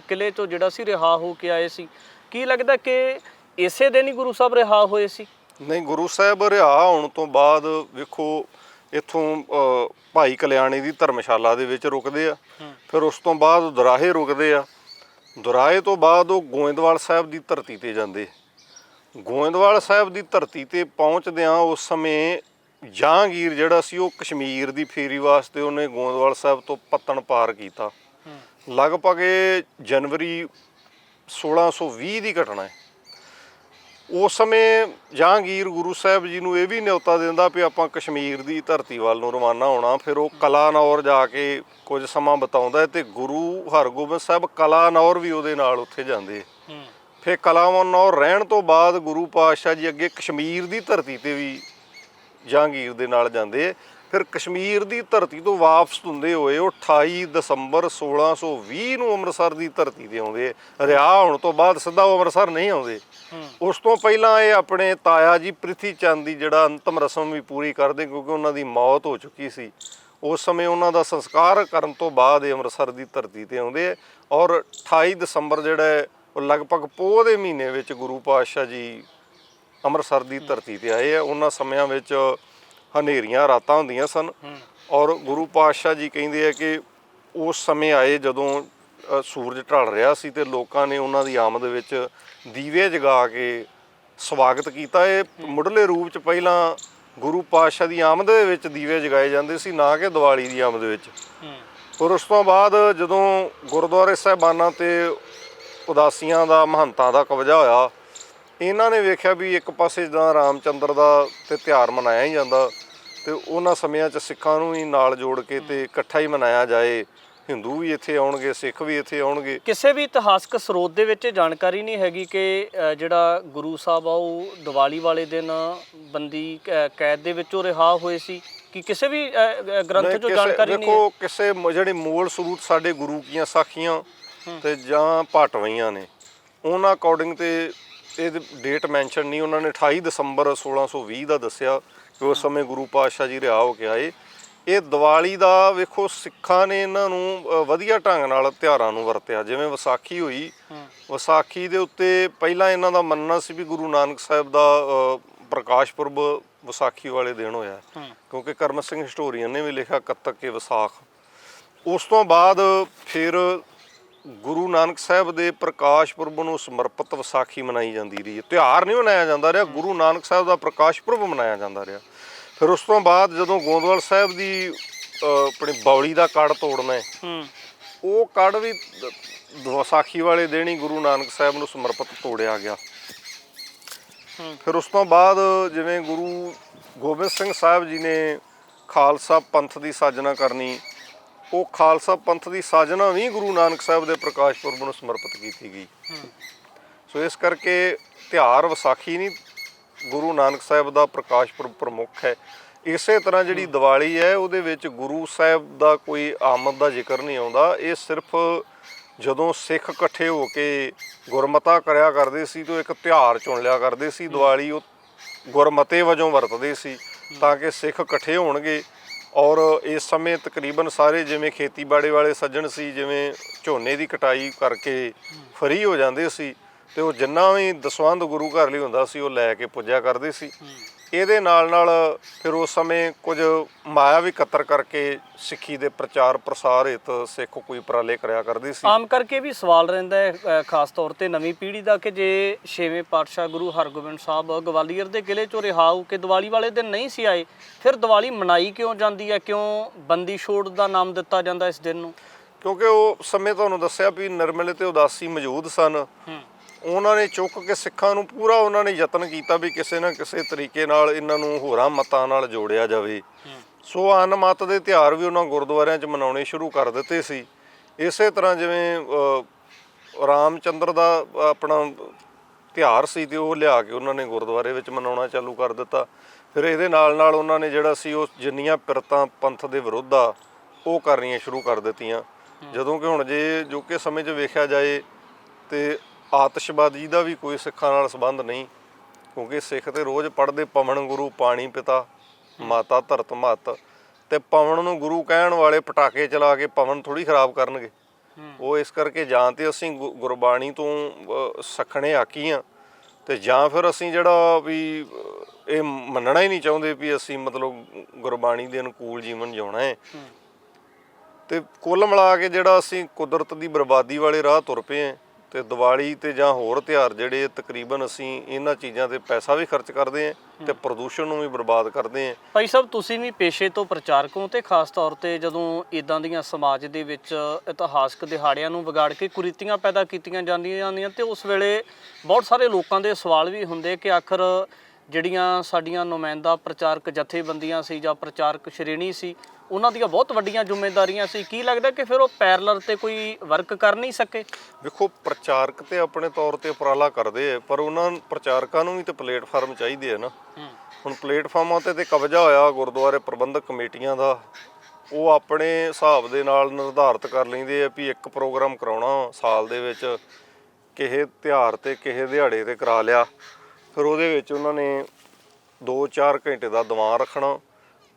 ਕਿਲੇ ਤੋਂ ਜਿਹੜਾ ਸੀ ਰਿਹਾ ਹੋ ਕੇ ਆਏ ਸੀ। ਕੀ ਲੱਗਦਾ ਕਿ ਇਸੇ ਦਿਨ ਹੀ ਗੁਰੂ ਸਾਹਿਬ ਰਿਹਾ ਹੋਏ ਸੀ?
ਨਹੀਂ, ਗੁਰੂ ਸਾਹਿਬ ਰਿਹਾ ਹੋਣ ਤੋਂ ਬਾਅਦ ਵੇਖੋ ਇੱਥੋਂ ਭਾਈ ਕਲਿਆਣੀ ਦੀ ਧਰਮਸ਼ਾਲਾ ਦੇ ਵਿੱਚ ਰੁਕਦੇ ਆ, ਫਿਰ ਉਸ ਤੋਂ ਬਾਅਦ ਦੁਰਾਹੇ ਰੁਕਦੇ ਆ। ਦੁਰਾਹੇ ਤੋਂ ਬਾਅਦ ਉਹ ਗੋਇੰਦਵਾਲ ਸਾਹਿਬ ਦੀ ਧਰਤੀ ਤੇ ਜਾਂਦੇ। ਗੋਇੰਦਵਾਲ ਸਾਹਿਬ ਦੀ ਧਰਤੀ ਤੇ ਪਹੁੰਚਦਿਆਂ ਉਸ ਸਮੇਂ ਜਹਾਂਗੀਰ ਜਿਹੜਾ ਸੀ ਉਹ ਕਸ਼ਮੀਰ ਦੀ ਫੇਰੀ ਵਾਸਤੇ ਉਹਨੇ ਗੋਇੰਦਵਾਲ ਸਾਹਿਬ ਤੋਂ ਪੱਤਣ ਪਾਰ ਕੀਤਾ। ਲਗਭਗ ਜਨਵਰੀ 1620 ਦੀ ਘਟਨਾ ਹੈ। ਉਸ ਸਮੇਂ ਜਹਾਂਗੀਰ ਗੁਰੂ ਸਾਹਿਬ ਜੀ ਨੂੰ ਇਹ ਵੀ ਨਿਉਤਾ ਦਿੰਦਾ ਵੀ ਆਪਾਂ ਕਸ਼ਮੀਰ ਦੀ ਧਰਤੀ ਵੱਲ ਨੂੰ ਰਵਾਨਾ ਹੋਣਾ। ਫਿਰ ਉਹ ਕਲਾਨੌਰ ਜਾ ਕੇ ਕੁਝ ਸਮਾਂ ਬਿਤਾਉਂਦਾ ਤੇ ਗੁਰੂ ਹਰਗੋਬਿੰਦ ਸਾਹਿਬ ਕਲਾਨੌਰ ਵੀ ਉਹਦੇ ਨਾਲ ਉੱਥੇ ਜਾਂਦੇ। ਫਿਰ ਕਲਾਨੌਰ ਰਹਿਣ ਤੋਂ ਬਾਅਦ ਗੁਰੂ ਪਾਤਸ਼ਾਹ ਜੀ ਅੱਗੇ ਕਸ਼ਮੀਰ ਦੀ ਧਰਤੀ ਤੇ ਵੀ ਜਹਾਂਗੀਰ ਦੇ ਨਾਲ ਜਾਂਦੇ। ਫਿਰ ਕਸ਼ਮੀਰ ਦੀ ਧਰਤੀ ਤੋਂ ਵਾਪਸ ਹੁੰਦੇ ਹੋਏ ਉਹ 28 ਦਸੰਬਰ 1620 ਨੂੰ ਅੰਮ੍ਰਿਤਸਰ ਦੀ ਧਰਤੀ ਤੇ ਆਉਂਦੇ। ਰਿਹਾ ਹੋਣ ਤੋਂ ਬਾਅਦ ਸਿੱਧਾ ਉਹ ਅੰਮ੍ਰਿਤਸਰ ਨਹੀਂ ਆਉਂਦੇ। ਉਸ ਤੋਂ ਪਹਿਲਾਂ ਇਹ ਆਪਣੇ ਤਾਇਆ ਜੀ ਪ੍ਰਿਥੀ ਚੰਦ ਦੀ ਜਿਹੜਾ ਅੰਤਮ ਰਸਮ ਵੀ ਪੂਰੀ ਕਰਦੇ, ਕਿਉਂਕਿ ਉਹਨਾਂ ਦੀ ਮੌਤ ਹੋ ਚੁੱਕੀ ਸੀ। ਉਸ ਸਮੇਂ ਉਹਨਾਂ ਦਾ ਸੰਸਕਾਰ ਕਰਨ ਤੋਂ ਬਾਅਦ ਇਹ ਅੰਮ੍ਰਿਤਸਰ ਦੀ ਧਰਤੀ ਤੇ ਆਉਂਦੇ। ਔਰ 28 ਦਸੰਬਰ ਜਿਹੜਾ ਉਹ ਲਗਭਗ ਪੋਹ ਦੇ ਮਹੀਨੇ ਵਿੱਚ ਗੁਰੂ ਪਾਤਸ਼ਾਹ ਜੀ ਅੰਮ੍ਰਿਤਸਰ ਦੀ ਧਰਤੀ ਤੇ ਆਏ ਆ। ਉਹਨਾਂ ਸਮਿਆਂ ਵਿੱਚ ਹਨੇਰੀਆਂ ਰਾਤਾਂ ਹੁੰਦੀਆਂ ਸਨ ਔਰ ਗੁਰੂ ਪਾਤਸ਼ਾਹ ਜੀ ਕਹਿੰਦੇ ਆ ਕਿ ਉਸ ਸਮੇਂ ਆਏ ਜਦੋਂ ਸੂਰਜ ਢਲ ਰਿਹਾ ਸੀ ਤੇ ਲੋਕਾਂ ਨੇ ਉਹਨਾਂ ਦੀ ਆਮਦ ਵਿੱਚ ਦੀਵੇ ਜਗਾ ਕੇ ਸਵਾਗਤ ਕੀਤਾ। ਇਹ ਮੁੱਢਲੇ ਰੂਪ 'ਚ ਪਹਿਲਾਂ ਗੁਰੂ ਪਾਤਸ਼ਾਹ ਦੀ ਆਮਦ ਦੇ ਵਿੱਚ ਦੀਵੇ ਜਗਾਏ ਜਾਂਦੇ ਸੀ, ਨਾ ਕਿ ਦੀਵਾਲੀ ਦੀ ਆਮਦ ਵਿੱਚ। ਪਰ ਉਸ ਤੋਂ ਬਾਅਦ ਜਦੋਂ ਗੁਰਦੁਆਰੇ ਸਾਹਿਬਾਨਾਂ ਤੇ ਉਦਾਸੀਆਂ ਦਾ, ਮਹੰਤਾਂ ਦਾ ਕਬਜ਼ਾ ਹੋਇਆ, ਇਹਨਾਂ ਨੇ ਵੇਖਿਆ ਵੀ ਇੱਕ ਪਾਸੇ ਜਿੱਦਾਂ ਰਾਮਚੰਦਰ ਦਾ ਤੇ ਤਿਉਹਾਰ ਮਨਾਇਆ ਹੀ ਜਾਂਦਾ ਤੇ ਉਹਨਾਂ ਸਮਿਆਂ 'ਚ ਸਿੱਖਾਂ ਨੂੰ ਵੀ ਨਾਲ ਜੋੜ ਕੇ ਤੇ ਇਕੱਠਾ ਹੀ ਮਨਾਇਆ ਜਾਏ। ਹਿੰਦੂ ਵੀ ਇੱਥੇ ਆਉਣਗੇ, ਸਿੱਖ ਵੀ ਇੱਥੇ ਆਉਣਗੇ।
ਕਿਸੇ ਵੀ ਇਤਿਹਾਸਕ ਸਰੋਤ ਦੇ ਵਿੱਚ ਜਾਣਕਾਰੀ ਨਹੀਂ ਹੈਗੀ ਕਿ ਜਿਹੜਾ ਗੁਰੂ ਸਾਹਿਬ ਆ ਉਹ ਦੀਵਾਲੀ ਵਾਲੇ ਦਿਨ ਬੰਦੀ ਕੈਦ ਦੇ ਵਿੱਚੋਂ ਰਿਹਾ ਹੋਏ ਸੀ, ਕਿ ਕਿਸੇ ਵੀ ਗ੍ਰੰਥ 'ਚੋਂ ਜਾਣਕਾਰੀ ਨਹੀਂ
ਦੇਖੋ ਕਿਸੇ ਜਿਹੜੇ ਮੂਲ ਸਰੂਤ ਸਾਡੇ ਗੁਰੂ ਕੀਆਂ ਸਾਖੀਆਂ ਤੇ ਜਾਂ ਪਾਟਵਈਆਂ ਨੇ, ਉਹਨਾਂ ਅਕੋਰਡਿੰਗ ਤੇ ਇਹ ਡੇਟ ਮੈਂਸ਼ਨ ਨਹੀਂ। ਉਹਨਾਂ ਨੇ 28 ਦਸੰਬਰ 1620 ਦਾ ਦੱਸਿਆ ਕਿ ਉਸ ਸਮੇਂ ਗੁਰੂ ਪਾਤਸ਼ਾਹ ਜੀ ਰਿਹਾ ਹੋ ਕੇ ਆਏ। ਇਹ ਦੀਵਾਲੀ ਦਾ ਵੇਖੋ ਸਿੱਖਾਂ ਨੇ ਇਹਨਾਂ ਨੂੰ ਵਧੀਆ ਢੰਗ ਨਾਲ ਤਿਉਹਾਰਾਂ ਨੂੰ ਵਰਤਿਆ। ਜਿਵੇਂ ਵਿਸਾਖੀ ਹੋਈ, ਵਿਸਾਖੀ ਦੇ ਉੱਤੇ ਪਹਿਲਾਂ ਇਹਨਾਂ ਦਾ ਮੰਨਣਾ ਸੀ ਵੀ ਗੁਰੂ ਨਾਨਕ ਸਾਹਿਬ ਦਾ ਪ੍ਰਕਾਸ਼ ਪੁਰਬ ਵਿਸਾਖੀ ਵਾਲੇ ਦਿਨ ਹੋਇਆ, ਕਿਉਂਕਿ ਕਰਮ ਸਿੰਘ ਹਿਸਟੋਰੀਅਨ ਨੇ ਵੀ ਲਿਖਿਆ ਕੱਤਕ ਕੇ ਵਿਸਾਖ। ਉਸ ਤੋਂ ਬਾਅਦ ਫਿਰ ਗੁਰੂ ਨਾਨਕ ਸਾਹਿਬ ਦੇ ਪ੍ਰਕਾਸ਼ ਪੁਰਬ ਨੂੰ ਸਮਰਪਿਤ ਵਿਸਾਖੀ ਮਨਾਈ ਜਾਂਦੀ ਰਹੀ। ਤਿਉਹਾਰ ਨਹੀਂ ਮਨਾਇਆ ਜਾਂਦਾ ਰਿਹਾ, ਗੁਰੂ ਨਾਨਕ ਸਾਹਿਬ ਦਾ ਪ੍ਰਕਾਸ਼ ਪੁਰਬ ਮਨਾਇਆ ਜਾਂਦਾ ਰਿਹਾ। ਫਿਰ ਉਸ ਤੋਂ ਬਾਅਦ ਜਦੋਂ ਗੋਂਦਵਾਲ ਸਾਹਿਬ ਦੀ ਆਪਣੀ ਬੌਲੀ ਦਾ ਕੜ ਤੋੜਨਾ, ਉਹ ਕੜ ਵੀ ਵਿਸਾਖੀ ਵਾਲੇ ਦਿਨ ਹੀ ਗੁਰੂ ਨਾਨਕ ਸਾਹਿਬ ਨੂੰ ਸਮਰਪਿਤ ਤੋੜਿਆ ਗਿਆ। ਫਿਰ ਉਸ ਤੋਂ ਬਾਅਦ ਜਿਵੇਂ ਗੁਰੂ ਗੋਬਿੰਦ ਸਿੰਘ ਸਾਹਿਬ ਜੀ ਨੇ ਖਾਲਸਾ ਪੰਥ ਦੀ ਸਾਜਨਾ ਕਰਨੀ, ਉਹ ਖਾਲਸਾ ਪੰਥ ਦੀ ਸਾਜਨਾ ਵੀ ਗੁਰੂ ਨਾਨਕ ਸਾਹਿਬ ਦੇ ਪ੍ਰਕਾਸ਼ ਪੁਰਬ ਨੂੰ ਸਮਰਪਿਤ ਕੀਤੀ ਗਈ। ਸੋ ਇਸ ਕਰਕੇ ਤਿਉਹਾਰ ਵਿਸਾਖੀ ਨਹੀਂ, ਗੁਰੂ ਨਾਨਕ ਸਾਹਿਬ ਦਾ ਪ੍ਰਕਾਸ਼ ਪੁਰਬ ਪ੍ਰਮੁੱਖ ਹੈ। ਇਸੇ ਤਰ੍ਹਾਂ ਜਿਹੜੀ ਦੀਵਾਲੀ ਹੈ ਉਹਦੇ ਵਿੱਚ ਗੁਰੂ ਸਾਹਿਬ ਦਾ ਕੋਈ ਆਮਦ ਦਾ ਜ਼ਿਕਰ ਨਹੀਂ ਆਉਂਦਾ। ਇਹ ਸਿਰਫ ਜਦੋਂ ਸਿੱਖ ਇਕੱਠੇ ਹੋ ਕੇ ਗੁਰਮਤਾ ਕਰਿਆ ਕਰਦੇ ਸੀ ਤਾਂ ਇੱਕ ਤਿਉਹਾਰ ਚੁਣ ਲਿਆ ਕਰਦੇ ਸੀ। ਦੀਵਾਲੀ ਉਹ ਗੁਰਮਤੇ ਵਜੋਂ ਵਰਤਦੇ ਸੀ ਤਾਂ ਕਿ ਸਿੱਖ ਇਕੱਠੇ ਹੋਣਗੇ। ਔਰ ਇਸ ਸਮੇਂ ਤਕਰੀਬਨ ਸਾਰੇ ਜਿਵੇਂ ਖੇਤੀਬਾੜੀ ਵਾਲੇ ਸੱਜਣ ਸੀ, ਜਿਵੇਂ ਝੋਨੇ ਦੀ ਕਟਾਈ ਕਰਕੇ ਫਰੀ ਹੋ ਜਾਂਦੇ ਸੀ ਤੇ ਉਹ ਜਿੰਨਾ ਵੀ ਦਸਵੰਧ ਗੁਰੂ ਘਰ ਲਈ ਹੁੰਦਾ ਸੀ ਉਹ ਲੈ ਕੇ ਪੁੱਜਿਆ ਕਰਦੇ ਸੀ। ਇਹਦੇ ਨਾਲ ਫਿਰ ਉਸ ਸਮੇਂ ਕੁਝ ਮਾਇਆ ਵੀ ਇਕੱਤਰ ਕਰਕੇ ਸਿੱਖੀ ਦੇ ਪ੍ਰਚਾਰ ਪ੍ਰਸਾਰ ਹਿੱਤ ਸਿੱਖ ਕੋਈ ਉਪਰਾਲੇ ਕਰਿਆ ਕਰਦੇ ਸੀ।
ਆਮ ਕਰਕੇ ਵੀ ਸਵਾਲ ਰਹਿੰਦਾ ਹੈ ਖਾਸ ਤੌਰ ਤੇ ਨਵੀਂ ਪੀੜ੍ਹੀ ਦਾ ਕਿ ਜੇ 6ਵੇਂ ਪਾਤਸ਼ਾਹ ਗੁਰੂ ਹਰਗੋਬਿੰਦ ਸਾਹਿਬ ਗਵਾਲੀਅਰ ਦੇ ਕਿਲ੍ਹੇ 'ਚੋਂ ਰਿਹਾ ਹੋ ਕੇ ਦੀਵਾਲੀ ਵਾਲੇ ਦਿਨ ਨਹੀਂ ਸੀ ਆਏ, ਫਿਰ ਦੀਵਾਲੀ ਮਨਾਈ ਕਿਉਂ ਜਾਂਦੀ ਹੈ? ਕਿਉਂ ਬੰਦੀ ਛੋੜ ਦਾ ਨਾਮ ਦਿੱਤਾ ਜਾਂਦਾ ਇਸ ਦਿਨ ਨੂੰ?
ਕਿਉਂਕਿ ਉਹ ਸਮੇਂ ਤੁਹਾਨੂੰ ਦੱਸਿਆ ਵੀ ਨਿਰਮਲ ਤੇ ਉਦਾਸੀ ਮੌਜੂਦ ਸਨ। ਉਹਨਾਂ ਨੇ ਚੁੱਕ ਕੇ ਸਿੱਖਾਂ ਨੂੰ ਪੂਰਾ ਉਹਨਾਂ ਨੇ ਯਤਨ ਕੀਤਾ ਵੀ ਕਿਸੇ ਨਾ ਕਿਸੇ ਤਰੀਕੇ ਨਾਲ ਇਹਨਾਂ ਨੂੰ ਹੋਰਾਂ ਮਤਾਂ ਨਾਲ ਜੋੜਿਆ ਜਾਵੇ। ਸੋ ਅਨ ਮਤ ਦੇ ਤਿਉਹਾਰ ਵੀ ਉਹਨਾਂ ਗੁਰਦੁਆਰਿਆਂ 'ਚ ਮਨਾਉਣੇ ਸ਼ੁਰੂ ਕਰ ਦਿੱਤੇ ਸੀ। ਇਸੇ ਤਰ੍ਹਾਂ ਜਿਵੇਂ ਰਾਮਚੰਦਰ ਦਾ ਆਪਣਾ ਤਿਉਹਾਰ ਸੀ ਤੇ ਉਹ ਲਿਆ ਕੇ ਉਹਨਾਂ ਨੇ ਗੁਰਦੁਆਰੇ ਵਿੱਚ ਮਨਾਉਣਾ ਚਾਲੂ ਕਰ ਦਿੱਤਾ। ਫਿਰ ਇਹਦੇ ਨਾਲ ਉਹਨਾਂ ਨੇ ਜਿਹੜਾ ਸੀ ਉਹ ਜਿੰਨੀਆਂ ਪਿਰਤਾਂ ਪੰਥ ਦੇ ਵਿਰੁੱਧ ਆ ਉਹ ਕਰਨੀਆਂ ਸ਼ੁਰੂ ਕਰ ਦਿੱਤੀਆਂ। ਜਦੋਂ ਕਿ ਹੁਣ ਜੇ ਜੋ ਕਿ ਸਮੇਂ 'ਚ ਵੇਖਿਆ ਜਾਏ ਤੇ ਆਤਿਸ਼ਬਾਜ਼ੀ ਦਾ ਵੀ ਕੋਈ ਸਿੱਖਾਂ ਨਾਲ ਸੰਬੰਧ ਨਹੀਂ, ਕਿਉਂਕਿ ਸਿੱਖ ਤੇ ਰੋਜ਼ ਪੜ੍ਹਦੇ ਪਵਨ ਗੁਰੂ ਪਾਣੀ ਪਿਤਾ ਮਾਤਾ ਧਰਤ ਮੱਤ, ਤੇ ਪਵਨ ਨੂੰ ਗੁਰੂ ਕਹਿਣ ਵਾਲੇ ਪਟਾਕੇ ਚਲਾ ਕੇ ਪਵਨ ਥੋੜ੍ਹੀ ਖਰਾਬ ਕਰਨਗੇ। ਉਹ ਇਸ ਕਰਕੇ ਜਾਂ ਤੇ ਅਸੀਂ ਗੁਰਬਾਣੀ ਤੋਂ ਸਖਣੇ ਆਕੀ ਹਾਂ ਤੇ ਜਾਂ ਫਿਰ ਅਸੀਂ ਜਿਹੜਾ ਵੀ ਇਹ ਮੰਨਣਾ ਹੀ ਨਹੀਂ ਚਾਹੁੰਦੇ ਵੀ ਅਸੀਂ ਮਤਲਬ ਗੁਰਬਾਣੀ ਦੇ ਅਨੁਕੂਲ ਜੀਵਨ ਜਿਉਣਾ ਹੈ। ਤੇ ਕੁੱਲ ਮਿਲਾ ਕੇ ਜਿਹੜਾ ਅਸੀਂ ਕੁਦਰਤ ਦੀ ਬਰਬਾਦੀ ਵਾਲੇ ਰਾਹ ਤੁਰ ਪਏ ਹਾਂ। ਤੇ ਦੀਵਾਲੀ ਤੇ ਜਾਂ ਹੋਰ ਤਿਉਹਾਰ ਜਿਹੜੇ ਤਕਰੀਬਨ ਅਸੀਂ ਇਹਨਾਂ ਚੀਜ਼ਾਂ ਤੇ ਪੈਸਾ ਵੀ ਖਰਚ ਕਰਦੇ ਹਾਂ ਤੇ ਪ੍ਰਦੂਸ਼ਣ ਨੂੰ ਵੀ ਬਰਬਾਦ ਕਰਦੇ ਹਾਂ।
ਭਾਈ ਸਾਹਿਬ, ਤੁਸੀਂ ਵੀ ਪੇਸ਼ੇ ਤੋਂ ਪ੍ਰਚਾਰਕ ਹੋ ਤੇ ਖਾਸ ਤੌਰ ਤੇ ਜਦੋਂ ਇਦਾਂ ਦੀਆਂ ਸਮਾਜ ਦੇ ਵਿੱਚ ਇਤਿਹਾਸਕ ਦਿਹਾੜਿਆਂ ਨੂੰ ਵਿਗਾੜ ਕੇ ਕੁਰੀਤੀਆਂ ਪੈਦਾ ਕੀਤੀਆਂ ਜਾਂਦੀਆਂ ਤੇ ਉਸ ਵੇਲੇ ਬਹੁਤ ਸਾਰੇ ਲੋਕਾਂ ਦੇ ਸਵਾਲ ਵੀ ਹੁੰਦੇ ਕਿ ਆਖਰ ਜਿਹੜੀਆਂ ਸਾਡੀਆਂ ਨੁਮਾਇੰਦਾ ਪ੍ਰਚਾਰਕ ਜਥੇਬੰਦੀਆਂ ਸੀ ਜਾਂ ਪ੍ਰਚਾਰਕ ਸ਼੍ਰੇਣੀ ਸੀ, ਉਹਨਾਂ ਦੀਆਂ ਬਹੁਤ ਵੱਡੀਆਂ ਜ਼ਿੰਮੇਵਾਰੀਆਂ ਸੀ। ਕੀ ਲੱਗਦਾ ਕਿ ਫਿਰ ਉਹ ਪੈਰਲਲ ਤੇ ਕੋਈ ਵਰਕ ਕਰ ਨਹੀਂ ਸਕੇ?
ਵੇਖੋ, ਪ੍ਰਚਾਰਕ ਤੇ ਆਪਣੇ ਤੌਰ ਤੇ ਉਪਰਾਲਾ ਕਰਦੇ ਆ, ਪਰ ਉਹਨਾਂ ਪ੍ਰਚਾਰਕਾਂ ਨੂੰ ਵੀ ਤੇ ਪਲੇਟਫਾਰਮ ਚਾਹੀਦੇ ਆ ਨਾ। ਹੁਣ ਪਲੇਟਫਾਰਮਾਂ ਤੇ ਕਬਜ਼ਾ ਹੋਇਆ ਗੁਰਦੁਆਰੇ ਪ੍ਰਬੰਧਕ ਕਮੇਟੀਆਂ ਦਾ, ਉਹ ਆਪਣੇ ਹਿਸਾਬ ਦੇ ਨਾਲ ਨਿਰਧਾਰਤ ਕਰ ਲੈਂਦੇ ਆ ਵੀ ਇੱਕ ਪ੍ਰੋਗਰਾਮ ਕਰਾਉਣਾ ਸਾਲ ਦੇ ਵਿੱਚ, ਕਿਸੇ ਤਿਉਹਾਰ ਤੇ ਕਿਸੇ ਦਿਹਾੜੇ ਤੇ ਕਰਾ ਲਿਆ। ਫਿਰ ਉਹਦੇ ਵਿੱਚ ਉਹਨਾਂ ਨੇ 2-4 ਘੰਟੇ ਦਾ ਦੀਵਾਨ ਰੱਖਣਾ,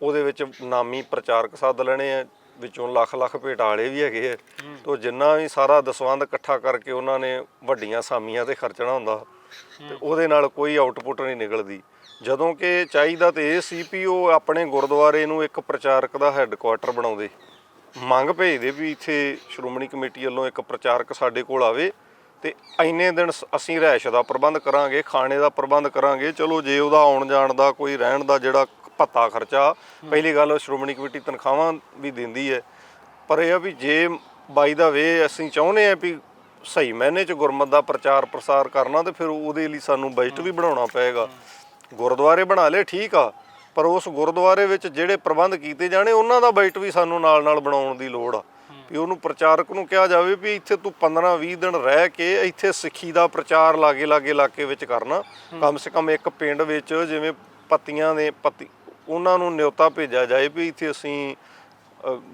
ਉਹਦੇ ਵਿੱਚ ਨਾਮੀ ਪ੍ਰਚਾਰਕ ਸੱਦ ਲੈਣੇ ਆ, ਵਿੱਚੋਂ ਲੱਖ ਭੇਟਾਲੇ ਵੀ ਹੈਗੇ ਆ। ਤੋ ਜਿੰਨਾ ਵੀ ਸਾਰਾ ਦਸਵੰਧ ਇਕੱਠਾ ਕਰਕੇ ਉਹਨਾਂ ਨੇ ਵੱਡੀਆਂ ਸਾਮੀਆਂ ਤੇ ਖਰਚਣਾ ਹੁੰਦਾ। ਤੇ ਉਹਦੇ ਨਾਲ ਕੋਈ ਆਊਟਪੁੱਟ ਨਹੀਂ ਨਿਕਲਦੀ। ਜਦੋਂ ਕਿ ਚਾਹੀਦਾ ਤੇ ਇਹ ਸੀ ਵੀ ਉਹ ਆਪਣੇ ਗੁਰਦੁਆਰੇ ਨੂੰ ਇੱਕ ਪ੍ਰਚਾਰਕ ਦਾ ਹੈੱਡਕੁਆਟਰ ਬਣਾਉਂਦੇ, ਮੰਗ ਭੇਜਦੇ ਵੀ ਇੱਥੇ ਸ਼੍ਰੋਮਣੀ ਕਮੇਟੀ ਵੱਲੋਂ ਇੱਕ ਪ੍ਰਚਾਰਕ ਸਾਡੇ ਕੋਲ ਆਵੇ ਤੇ ਇੰਨੇ ਦਿਨ ਅਸੀਂ ਰਿਹਾਇਸ਼ ਦਾ ਪ੍ਰਬੰਧ ਕਰਾਂਗੇ, ਖਾਣੇ ਦਾ ਪ੍ਰਬੰਧ ਕਰਾਂਗੇ। ਚਲੋ ਜੇ ਉਹਦਾ ਆਉਣ ਜਾਣ ਦਾ ਕੋਈ ਰਹਿਣ ਦਾ ਜਿਹੜਾ ਭੱਤਾ ਖਰਚਾ, ਪਹਿਲੀ ਗੱਲ ਸ਼੍ਰੋਮਣੀ ਕਮੇਟੀ ਤਨਖਾਹਾਂ ਵੀ ਦਿੰਦੀ ਹੈ, ਪਰ ਇਹ ਆ ਵੀ ਜੇ ਬਾਈ ਦਾ ਵੇ ਅਸੀਂ ਚਾਹੁੰਦੇ ਆ ਵੀ ਸਹੀ ਮਾਇਨੇ 'ਚ ਗੁਰਮਤ ਦਾ ਪ੍ਰਚਾਰ ਪ੍ਰਸਾਰ ਕਰਨਾ ਤੇ ਫਿਰ ਉਹਦੇ ਲਈ ਸਾਨੂੰ ਬਜਟ ਵੀ ਬਣਾਉਣਾ ਪਏਗਾ। ਗੁਰਦੁਆਰੇ ਬਣਾ ਲਏ ਠੀਕ ਆ, ਪਰ ਉਸ ਗੁਰਦੁਆਰੇ ਵਿੱਚ ਜਿਹੜੇ ਪ੍ਰਬੰਧ ਕੀਤੇ ਜਾਣੇ ਉਹਨਾਂ ਦਾ ਬਜਟ ਵੀ ਸਾਨੂੰ ਨਾਲ ਨਾਲ ਬਣਾਉਣ ਦੀ ਲੋੜ ਆ। ਵੀ ਉਹਨੂੰ ਪ੍ਰਚਾਰਕ ਨੂੰ ਕਿਹਾ ਜਾਵੇ ਵੀ ਇੱਥੇ ਤੂੰ 15-20 ਦਿਨ ਰਹਿ ਕੇ ਇੱਥੇ ਸਿੱਖੀ ਦਾ ਪ੍ਰਚਾਰ ਲਾਗੇ ਇਲਾਕੇ ਵਿੱਚ ਕਰਨਾ। ਕਮ ਸੇ ਕਮ ਇੱਕ ਪਿੰਡ ਵਿੱਚ ਜਿਵੇਂ ਪੱਤੀਆਂ ਦੇ ਪੱਤੀ ਉਹਨਾਂ ਨੂੰ ਨਿਯੋਤਾ ਭੇਜਿਆ ਜਾਏ ਵੀ ਇੱਥੇ ਅਸੀਂ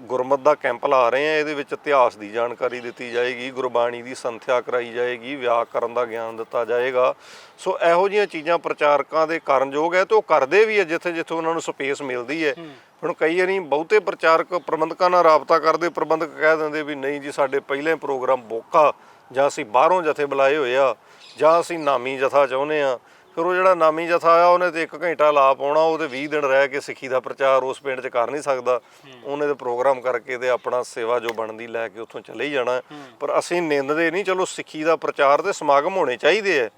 ਗੁਰਮਤ ਦਾ ਕੈਂਪ ਲਾ ਰਹੇ ਹਾਂ, ਇਹਦੇ ਵਿੱਚ ਇਤਿਹਾਸ ਦੀ ਜਾਣਕਾਰੀ ਦਿੱਤੀ ਜਾਏਗੀ, ਗੁਰਬਾਣੀ ਦੀ ਸੰਥਿਆ ਕਰਾਈ ਜਾਏਗੀ, ਵਿਆਕਰਨ ਦਾ ਗਿਆਨ ਦਿੱਤਾ ਜਾਏਗਾ। ਸੋ ਇਹੋ ਜਿਹੀਆਂ ਚੀਜ਼ਾਂ ਪ੍ਰਚਾਰਕਾਂ ਦੇ ਕਾਰਨਯੋਗ ਹੈ ਤੇ ਉਹ ਕਰਦੇ ਵੀ ਹੈ ਜਿੱਥੇ ਜਿੱਥੇ ਉਹਨਾਂ ਨੂੰ ਸਪੇਸ ਮਿਲਦੀ ਹੈ। ਹੁਣ ਕਈ ਵਾਰੀ ਬਹੁਤੇ ਪ੍ਰਚਾਰਕ ਪ੍ਰਬੰਧਕਾਂ ਨਾਲ ਰਾਬਤਾ ਕਰਦੇ, ਪ੍ਰਬੰਧਕ ਕਹਿ ਦਿੰਦੇ ਵੀ ਨਹੀਂ ਜੀ ਸਾਡੇ ਪਹਿਲੇ ਪ੍ਰੋਗਰਾਮ ਬੁੱਕ ਆ, ਜਾਂ ਅਸੀਂ ਬਾਹਰੋਂ ਜਥੇ ਬੁਲਾਏ ਹੋਏ ਆ, ਜਾਂ ਅਸੀਂ ਨਾਮੀ ਜਥਾ ਚਾਹੁੰਦੇ ਆ। ਫਿਰ ਉਹ ਜਿਹੜਾ ਨਾਮੀ ਜਥਾ ਆ ਉਹਨੇ ਤੇ 1 ਘੰਟਾ ਲਾ ਪਾਉਣਾ, ਉਹਦੇ 20 ਦਿਨ ਰਹਿ ਕੇ ਸਿੱਖੀ ਦਾ ਪ੍ਰਚਾਰ ਉਸ ਪਿੰਡ 'ਚ ਕਰ ਨਹੀਂ ਸਕਦਾ। ਉਹਨੇ ਤੇ ਪ੍ਰੋਗਰਾਮ ਕਰਕੇ ਤੇ ਆਪਣਾ ਸੇਵਾ ਜੋ ਬਣਦੀ ਲੈ ਕੇ ਉੱਥੋਂ ਚਲੇ ਹੀ ਜਾਣਾ। ਪਰ ਅਸੀਂ ਨਿੰਦਦੇ ਨਹੀਂ, ਚਲੋ ਸਿੱਖੀ ਦਾ ਪ੍ਰਚਾਰ ਤੇ ਸਮਾਗਮ ਹੋਣੇ ਚਾਹੀਦੇ ਆ,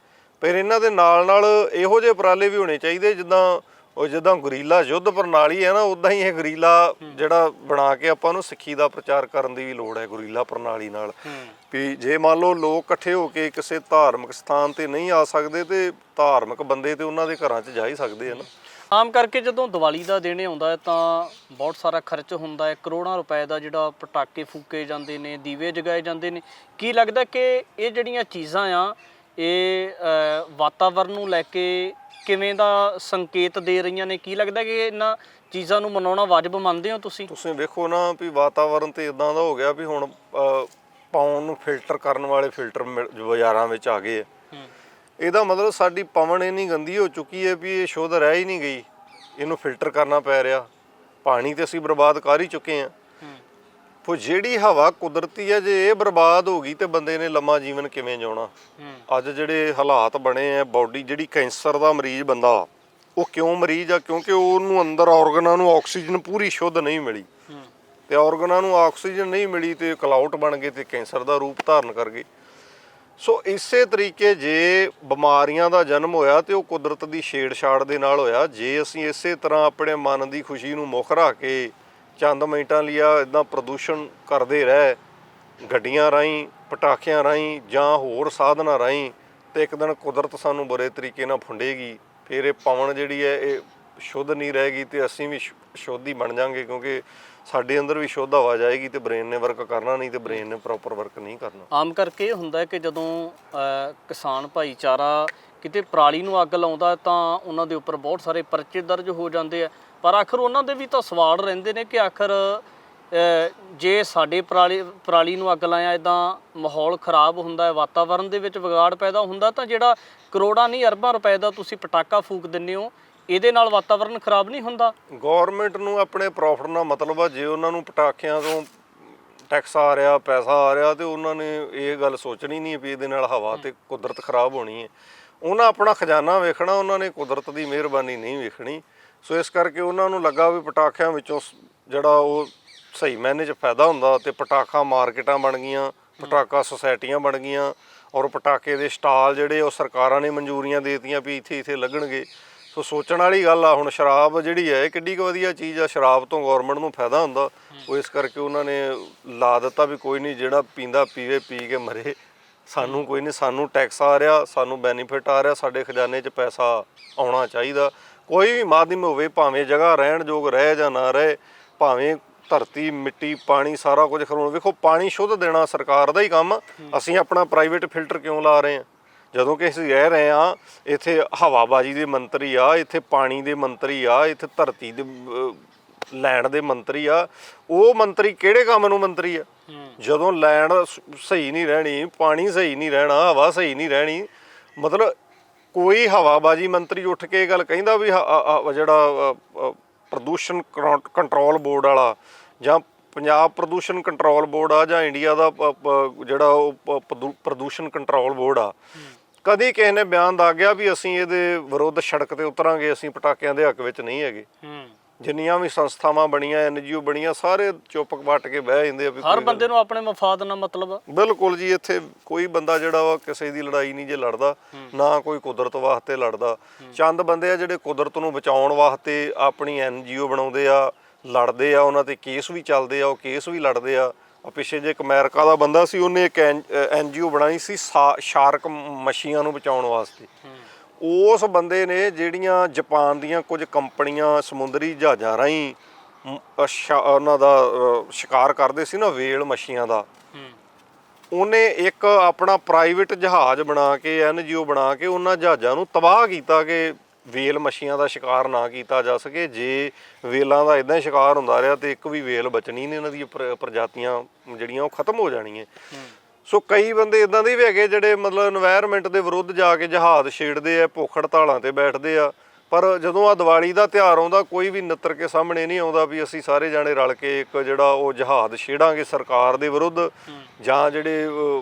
ਪਰ ਇਹਨਾਂ ਦੇ ਨਾਲ ਨਾਲ ਇਹੋ ਜਿਹੇ ਉਪਰਾਲੇ ਵੀ ਹੋਣੇ ਚਾਹੀਦੇ ਜਿੱਦਾਂ ਗੁਰੀਲਾ ਯੁੱਧ ਪ੍ਰਣਾਲੀ ਹੈ ਨਾ, ਉੱਦਾਂ ਹੀ ਇਹ ਗੁਰੀਲਾ ਜਿਹੜਾ ਬਣਾ ਕੇ ਆਪਾਂ ਨੂੰ ਸਿੱਖੀ ਦਾ ਪ੍ਰਚਾਰ ਕਰਨ ਦੀ ਵੀ ਲੋੜ ਹੈ ਗੁਰੀਲਾ ਪ੍ਰਣਾਲੀ ਨਾਲ। ਵੀ ਜੇ ਮੰਨ ਲਓ ਲੋਕ ਇਕੱਠੇ ਹੋ ਕੇ ਕਿਸੇ ਧਾਰਮਿਕ ਸਥਾਨ ਤੇ ਨਹੀਂ ਆ ਸਕਦੇ ਤੇ ਧਾਰਮਿਕ ਬੰਦੇ ਤੇ ਉਹਨਾਂ ਦੇ ਘਰਾਂ 'ਚ ਜਾ ਹੀ ਸਕਦੇ ਆ ਨਾ।
ਆਮ ਕਰਕੇ ਜਦੋਂ ਦੀਵਾਲੀ ਦਾ ਦਿਨ ਆਉਂਦਾ ਹੈ ਤਾਂ ਬਹੁਤ ਸਾਰਾ ਖਰਚ ਹੁੰਦਾ ਹੈ, ਕਰੋੜਾਂ ਰੁਪਏ ਦਾ ਜਿਹੜਾ ਪਟਾਕੇ ਫੂਕੇ ਜਾਂਦੇ ਨੇ, ਦੀਵੇ ਜਗਾਏ ਜਾਂਦੇ ਨੇ। ਕੀ ਲੱਗਦਾ ਕਿ ਇਹ ਜਿਹੜੀਆਂ ਚੀਜ਼ਾਂ ਆ ਇਹ ਵਾਤਾਵਰਨ ਨੂੰ ਲੈ ਕੇ ਕਿਵੇਂ ਦਾ ਸੰਕੇਤ ਦੇ ਰਹੀਆਂ ਨੇ? ਕੀ ਲੱਗਦਾ ਕਿ ਇਹਨਾਂ ਚੀਜ਼ਾਂ ਨੂੰ ਮਨਾਉਣਾ ਵਾਜਬ ਮੰਨਦੇ ਹੋ ਤੁਸੀਂ?
ਤੁਸੀਂ ਵੇਖੋ ਨਾ ਵੀ ਵਾਤਾਵਰਨ ਤੇ ਇਦਾਂ ਦਾ ਹੋ ਗਿਆ ਵੀ ਹੁਣ ਪਾਉਣ ਨੂੰ ਫਿਲਟਰ ਕਰਨ ਵਾਲੇ ਫਿਲਟਰ ਬਾਜ਼ਾਰਾਂ ਵਿੱਚ ਆ ਗਏ ਆ। ਇਹਦਾ ਮਤਲਬ ਸਾਡੀ ਪਵਨ ਇੰਨੀ ਗੰਦੀ ਹੋ ਚੁੱਕੀ ਹੈ ਵੀ ਇਹ ਸ਼ੁੱਧ ਰਹਿ ਹੀ ਨਹੀਂ ਗਈ, ਇਹਨੂੰ ਫਿਲਟਰ ਕਰਨਾ ਪੈ ਰਿਹਾ। ਪਾਣੀ ਤੇ ਅਸੀਂ ਬਰਬਾਦ ਕਰ ਹੀ ਚੁੱਕੇ ਹਾਂ। ਉਹ ਜਿਹੜੀ ਹਵਾ ਕੁਦਰਤੀ ਹੈ, ਜੇ ਇਹ ਬਰਬਾਦ ਹੋ ਗਈ ਤੇ ਬੰਦੇ ਨੇ ਲੰਮਾ ਜੀਵਨ ਕਿਵੇਂ ਜਿਉਣਾ? ਅੱਜ ਜਿਹੜੇ ਹਾਲਾਤ ਬਣੇ ਆ, ਬਾਡੀ ਜਿਹੜੀ ਕੈਂਸਰ ਦਾ ਮਰੀਜ਼ ਬੰਦਾ ਉਹ ਕਿਉਂ ਮਰੀਜ਼ ਆ? ਕਿਉਂਕਿ ਉਹਨੂੰ ਅੰਦਰ ਔਰਗਨਾਂ ਨੂੰ ਆਕਸੀਜਨ ਪੂਰੀ ਸ਼ੁੱਧ ਨਹੀਂ ਮਿਲੀ, ਤੇ ਔਰਗਨਾਂ ਨੂੰ ਆਕਸੀਜਨ ਨਹੀਂ ਮਿਲੀ ਤੇ ਕਲਾਉਟ ਬਣ ਗਏ ਤੇ ਕੈਂਸਰ ਦਾ ਰੂਪ ਧਾਰਨ ਕਰ ਗਏ। ਸੋ ਇਸੇ ਤਰੀਕੇ ਜੇ ਬਿਮਾਰੀਆਂ ਦਾ ਜਨਮ ਹੋਇਆ ਤੇ ਉਹ ਕੁਦਰਤ ਦੀ ਛੇੜਛਾੜ ਦੇ ਨਾਲ ਹੋਇਆ। ਜੇ ਅਸੀਂ ਇਸੇ ਤਰ੍ਹਾਂ ਆਪਣੇ ਮਨ ਦੀ ਖੁਸ਼ੀ ਨੂੰ ਮੁੱਖ ਰੱਖ ਕੇ ਚੰਦ ਮਿੰਟਾਂ ਲਈ ਇੱਦਾਂ ਪ੍ਰਦੂਸ਼ਣ ਕਰਦੇ ਰਹਿ, ਗੱਡੀਆਂ ਰਾਹੀਂ, ਪਟਾਕਿਆਂ ਰਾਹੀਂ ਜਾਂ ਹੋਰ ਸਾਧਨਾਂ ਰਾਹੀਂ, ਤੇ ਇੱਕ ਦਿਨ ਕੁਦਰਤ ਸਾਨੂੰ ਬੁਰੇ ਤਰੀਕੇ ਨਾਲ ਫੁੰਡੇਗੀ। ਫਿਰ ਇਹ ਪਵਨ ਜਿਹੜੀ ਹੈ ਇਹ ਸ਼ੁੱਧ ਨਹੀਂ ਰਹੇਗੀ ਤੇ ਅਸੀਂ ਵੀ ਸ਼ੁੱਧ ਹੀ ਬਣ ਜਾਵਾਂਗੇ, ਕਿਉਂਕਿ ਸਾਡੇ ਅੰਦਰ ਵੀ ਸ਼ੁੱਧ ਹਵਾ ਜਾਏਗੀ ਤੇ ਬ੍ਰੇਨ ਨੇ ਵਰਕ ਕਰਨਾ ਨਹੀਂ, ਤੇ ਬ੍ਰੇਨ ਨੇ ਪ੍ਰੋਪਰ ਵਰਕ ਨਹੀਂ ਕਰਨਾ।
ਆਮ ਕਰਕੇ ਇਹ ਹੁੰਦਾ ਕਿ ਜਦੋਂ ਕਿਸਾਨ ਭਾਈਚਾਰਾ ਕਿਤੇ ਪਰਾਲੀ ਨੂੰ ਅੱਗ ਲਾਉਂਦਾ ਤਾਂ ਉਹਨਾਂ ਦੇ ਉੱਪਰ ਬਹੁਤ ਸਾਰੇ ਪਰਚੇ ਦਰਜ ਹੋ ਜਾਂਦੇ ਆ, ਪਰ ਆਖਰ ਉਹਨਾਂ ਦੇ ਵੀ ਤਾਂ ਸਵਾਲ ਰਹਿੰਦੇ ਨੇ ਕਿ ਆਖਰ ਜੇ ਸਾਡੇ ਪਰਾਲੀ ਨੂੰ ਅੱਗ ਲਾਇਆ ਇੱਦਾਂ ਮਾਹੌਲ ਖਰਾਬ ਹੁੰਦਾ ਹੈ, ਵਾਤਾਵਰਨ ਦੇ ਵਿੱਚ ਵਿਗਾੜ ਪੈਦਾ ਹੁੰਦਾ, ਤਾਂ ਜਿਹੜਾ ਕਰੋੜਾਂ ਨਹੀਂ ਅਰਬਾਂ ਰੁਪਏ ਦਾ ਤੁਸੀਂ ਪਟਾਕਾ ਫੂਕ ਦਿੰਦੇ ਹੋ ਇਹਦੇ ਨਾਲ ਵਾਤਾਵਰਨ ਖਰਾਬ ਨਹੀਂ ਹੁੰਦਾ?
ਗੌਰਮੈਂਟ ਨੂੰ ਆਪਣੇ ਪ੍ਰੋਫਿਟ ਨਾਲ ਮਤਲਬ ਆ। ਜੇ ਉਹਨਾਂ ਨੂੰ ਪਟਾਕਿਆਂ ਤੋਂ ਟੈਕਸ ਆ ਰਿਹਾ, ਪੈਸਾ ਆ ਰਿਹਾ, ਤੇ ਉਹਨਾਂ ਨੇ ਇਹ ਗੱਲ ਸੋਚਣੀ ਨਹੀਂ ਵੀ ਇਹਦੇ ਨਾਲ ਹਵਾ ਤੇ ਕੁਦਰਤ ਖਰਾਬ ਹੋਣੀ ਹੈ। ਉਹਨਾਂ ਆਪਣਾ ਖਜ਼ਾਨਾ ਵੇਖਣਾ, ਉਹਨਾਂ ਨੇ ਕੁਦਰਤ ਦੀ ਮਿਹਰਬਾਨੀ ਨਹੀਂ ਵੇਖਣੀ। ਸੋ ਇਸ ਕਰਕੇ ਉਹਨਾਂ ਨੂੰ ਲੱਗਾ ਵੀ ਪਟਾਕਿਆਂ ਵਿੱਚੋਂ ਜਿਹੜਾ ਉਹ ਸਹੀ ਮਾਇਨੇ 'ਚ ਫਾਇਦਾ ਹੁੰਦਾ, ਤੇ ਪਟਾਕਾ ਮਾਰਕੀਟਾਂ ਬਣ ਗਈਆਂ, ਪਟਾਕਾ ਸੁਸਾਇਟੀਆਂ ਬਣ ਗਈਆਂ, ਔਰ ਪਟਾਕੇ ਦੇ ਸਟਾਲ ਜਿਹੜੇ ਉਹ ਸਰਕਾਰਾਂ ਨੇ ਮਨਜ਼ੂਰੀਆਂ ਦੇ ਦਿੱਤੀਆਂ ਵੀ ਇੱਥੇ ਲੱਗਣਗੇ। ਸੋ ਸੋਚਣ ਵਾਲੀ ਗੱਲ ਆ। ਹੁਣ ਸ਼ਰਾਬ ਜਿਹੜੀ ਹੈ ਇਹ ਕਿੱਡੀ ਕੁ ਵਧੀਆ ਚੀਜ਼ ਆ, ਸ਼ਰਾਬ ਤੋਂ ਗੌਰਮੈਂਟ ਨੂੰ ਫਾਇਦਾ ਹੁੰਦਾ। ਉਹ ਇਸ ਕਰਕੇ ਉਹਨਾਂ ਨੇ ਲਾ ਦਿੱਤਾ ਵੀ ਕੋਈ ਨਹੀਂ, ਜਿਹੜਾ ਪੀਂਦਾ ਪੀਵੇ, ਪੀ ਕੇ ਮਰੇ, ਸਾਨੂੰ ਕੋਈ ਨਹੀਂ, ਸਾਨੂੰ ਟੈਕਸ ਆ ਰਿਹਾ, ਸਾਨੂੰ ਬੈਨੀਫਿਟ ਆ ਰਿਹਾ, ਸਾਡੇ ਖਜ਼ਾਨੇ 'ਚ ਪੈਸਾ ਆਉਣਾ ਚਾਹੀਦਾ। ਕੋਈ ਵੀ ਮਾਧਿਅਮ ਹੋਵੇ, ਭਾਵੇਂ ਜਗ੍ਹਾ ਰਹਿਣ ਯੋਗ ਰਹੇ ਜਾਂ ਨਾ ਰਹੇ, ਭਾਵੇਂ ਧਰਤੀ, ਮਿੱਟੀ, ਪਾਣੀ ਸਾਰਾ ਕੁਝ ਖਰੋਣ। ਵੇਖੋ ਪਾਣੀ ਸ਼ੁੱਧ ਦੇਣਾ ਸਰਕਾਰ ਦਾ ਹੀ ਕੰਮ। ਅਸੀਂ ਆਪਣਾ ਪ੍ਰਾਈਵੇਟ ਫਿਲਟਰ ਕਿਉਂ ਲਾ ਰਹੇ ਹਾਂ? ਜਦੋਂ ਕਿ ਅਸੀਂ ਰਹਿ ਰਹੇ ਹਾਂ, ਇੱਥੇ ਹਵਾਬਾਜੀ ਦੇ ਮੰਤਰੀ ਆ, ਇੱਥੇ ਪਾਣੀ ਦੇ ਮੰਤਰੀ ਆ, ਇੱਥੇ ਧਰਤੀ ਦੇ ਲੈਣ ਦੇ ਮੰਤਰੀ ਆ। ਉਹ ਮੰਤਰੀ ਕਿਹੜੇ ਕੰਮ ਨੂੰ ਮੰਤਰੀ ਆ? ਜਦੋਂ ਲੈਣ ਸਹੀ ਨਹੀਂ ਰਹਿਣੀ, ਪਾਣੀ ਸਹੀ ਨਹੀਂ ਰਹਿਣਾ, ਹਵਾ ਸਹੀ ਨਹੀਂ ਰਹਿਣੀ, ਮਤਲਬ ਕੋਈ ਹਵਾਬਾਜੀ ਮੰਤਰੀ ਉੱਠ ਕੇ ਇਹ ਗੱਲ ਕਹਿੰਦਾ ਵੀ ਜਿਹੜਾ ਪ੍ਰਦੂਸ਼ਣ ਕੰਟਰੋਲ ਬੋਰਡ ਵਾਲਾ ਜਾਂ ਪੰਜਾਬ ਪ੍ਰਦੂਸ਼ਣ ਕੰਟਰੋਲ ਬੋਰਡ ਆ ਜਾਂ ਇੰਡੀਆ ਦਾ ਜਿਹੜਾ ਉਹ ਪ੍ਰਦੂਸ਼ਣ ਕੰਟਰੋਲ ਬੋਰਡ ਆ, ਕਦੀ ਕਿਸੇ ਨੇ ਬਿਆਨ ਦਾਗਿਆ ਵੀ ਅਸੀਂ ਇਹਦੇ ਵਿਰੁੱਧ ਸੜਕ ਤੇ ਉਤਰਾਂਗੇ, ਅਸੀਂ ਪਟਾਕਿਆਂ ਦੇ ਹੱਕ ਵਿੱਚ ਨਹੀਂ ਹੈਗੇ। ਜਿੰਨੀਆਂ ਵੀ ਸੰਸਥਾਵਾਂ ਬਣੀਆਂ, NGO ਬਣੀਆਂ, ਸਾਰੇ ਚੁੱਪ ਵੱਟ ਕੇ ਬਹਿ ਜਾਂਦੇ ਆ ਵੀ
ਹਰ ਬੰਦੇ ਨੂੰ ਆਪਣੇ ਮਫਾਦ ਨਾਲ ਮਤਲਬ ਆ।
ਬਿਲਕੁਲ ਜੀ, ਇੱਥੇ ਕੋਈ ਬੰਦਾ ਜਿਹੜਾ ਵਾ ਕਿਸੇ ਦੀ ਲੜਾਈ ਨਹੀਂ ਜੇ ਲੜਦਾ, ਨਾ ਕੋਈ ਕੁਦਰਤ ਵਾਸਤੇ ਲੜਦਾ। ਚੰਦ ਬੰਦੇ ਆ ਜਿਹੜੇ ਕੁਦਰਤ ਨੂੰ ਬਚਾਉਣ ਵਾਸਤੇ ਆਪਣੀ NGO ਬਣਾਉਂਦੇ ਆ, ਲੜਦੇ ਆ, ਉਹਨਾਂ ਤੇ ਕੇਸ ਵੀ ਚੱਲਦੇ ਆ, ਉਹ ਕੇਸ ਵੀ ਲੜਦੇ ਆ। ਪਿੱਛੇ ਜੇ ਇੱਕ ਅਮਰੀਕਾ ਦਾ ਬੰਦਾ ਸੀ, ਉਹਨੇ ਇੱਕ NGO ਬਣਾਈ ਸੀ ਸ਼ਾਰਕ ਮੱਛੀਆਂ ਨੂੰ ਬਚਾਉਣ ਵਾਸਤੇ। ਉਸ ਬੰਦੇ ਨੇ ਜਿਹੜੀਆਂ ਜਾਪਾਨ ਦੀਆਂ ਕੁਝ ਕੰਪਨੀਆਂ ਸਮੁੰਦਰੀ ਜਹਾਜ਼ਾਂ ਰਾਹੀਂ ਉਹਨਾਂ ਦਾ ਸ਼ਿਕਾਰ ਕਰਦੇ ਸੀ ਨਾ, ਵੇਲ ਮੱਛੀਆਂ ਦਾ, ਉਹਨੇ ਇੱਕ ਆਪਣਾ ਪ੍ਰਾਈਵੇਟ ਜਹਾਜ਼ ਬਣਾ ਕੇ, NGO ਬਣਾ ਕੇ ਉਹਨਾਂ ਜਹਾਜ਼ਾਂ ਨੂੰ ਤਬਾਹ ਕੀਤਾ ਕਿ ਵੇਲ ਮੱਛੀਆਂ ਦਾ ਸ਼ਿਕਾਰ ਨਾ ਕੀਤਾ ਜਾ ਸਕੇ। ਜੇ ਵੇਲਾਂ ਦਾ ਇਦਾਂ ਹੀ ਸ਼ਿਕਾਰ ਹੁੰਦਾ ਰਿਹਾ ਤੇ ਇੱਕ ਵੀ ਵੇਲ ਬਚਣੀ ਨਹੀਂ, ਇਹਨਾਂ ਦੀਆਂ ਪ੍ਰਜਾਤੀਆਂ ਜਿਹੜੀਆਂ ਉਹ ਖਤਮ ਹੋ ਜਾਣੀਆਂ। ਸੋ ਕਈ ਬੰਦੇ ਇਦਾਂ ਦੇ ਵੀ ਹੈਗੇ ਜਿਹੜੇ ਮਤਲਬ এনवायरमेंट ਦੇ ਵਿਰੁੱਧ ਜਾ ਕੇ ਜਹਾਜ਼ ਛੇੜਦੇ ਆ, ਭੁੱਖ ਹੜਤਾਲਾਂ ਤੇ ਬੈਠਦੇ ਆ। ਪਰ ਜਦੋਂ ਆ ਦੀਵਾਲੀ ਦਾ ਤਿਉਹਾਰ ਆਉਂਦਾ, ਕੋਈ ਵੀ ਨਿੱਤਰ ਕੇ ਸਾਹਮਣੇ ਨਹੀਂ ਆਉਂਦਾ ਵੀ ਅਸੀਂ ਸਾਰੇ ਜਾਣੇ ਰਲ ਕੇ ਇੱਕ ਜਿਹੜਾ ਉਹ ਜਹਾਜ਼ ਛੇੜਾਂਗੇ ਸਰਕਾਰ ਦੇ ਵਿਰੁੱਧ, ਜਾਂ ਜਿਹੜੇ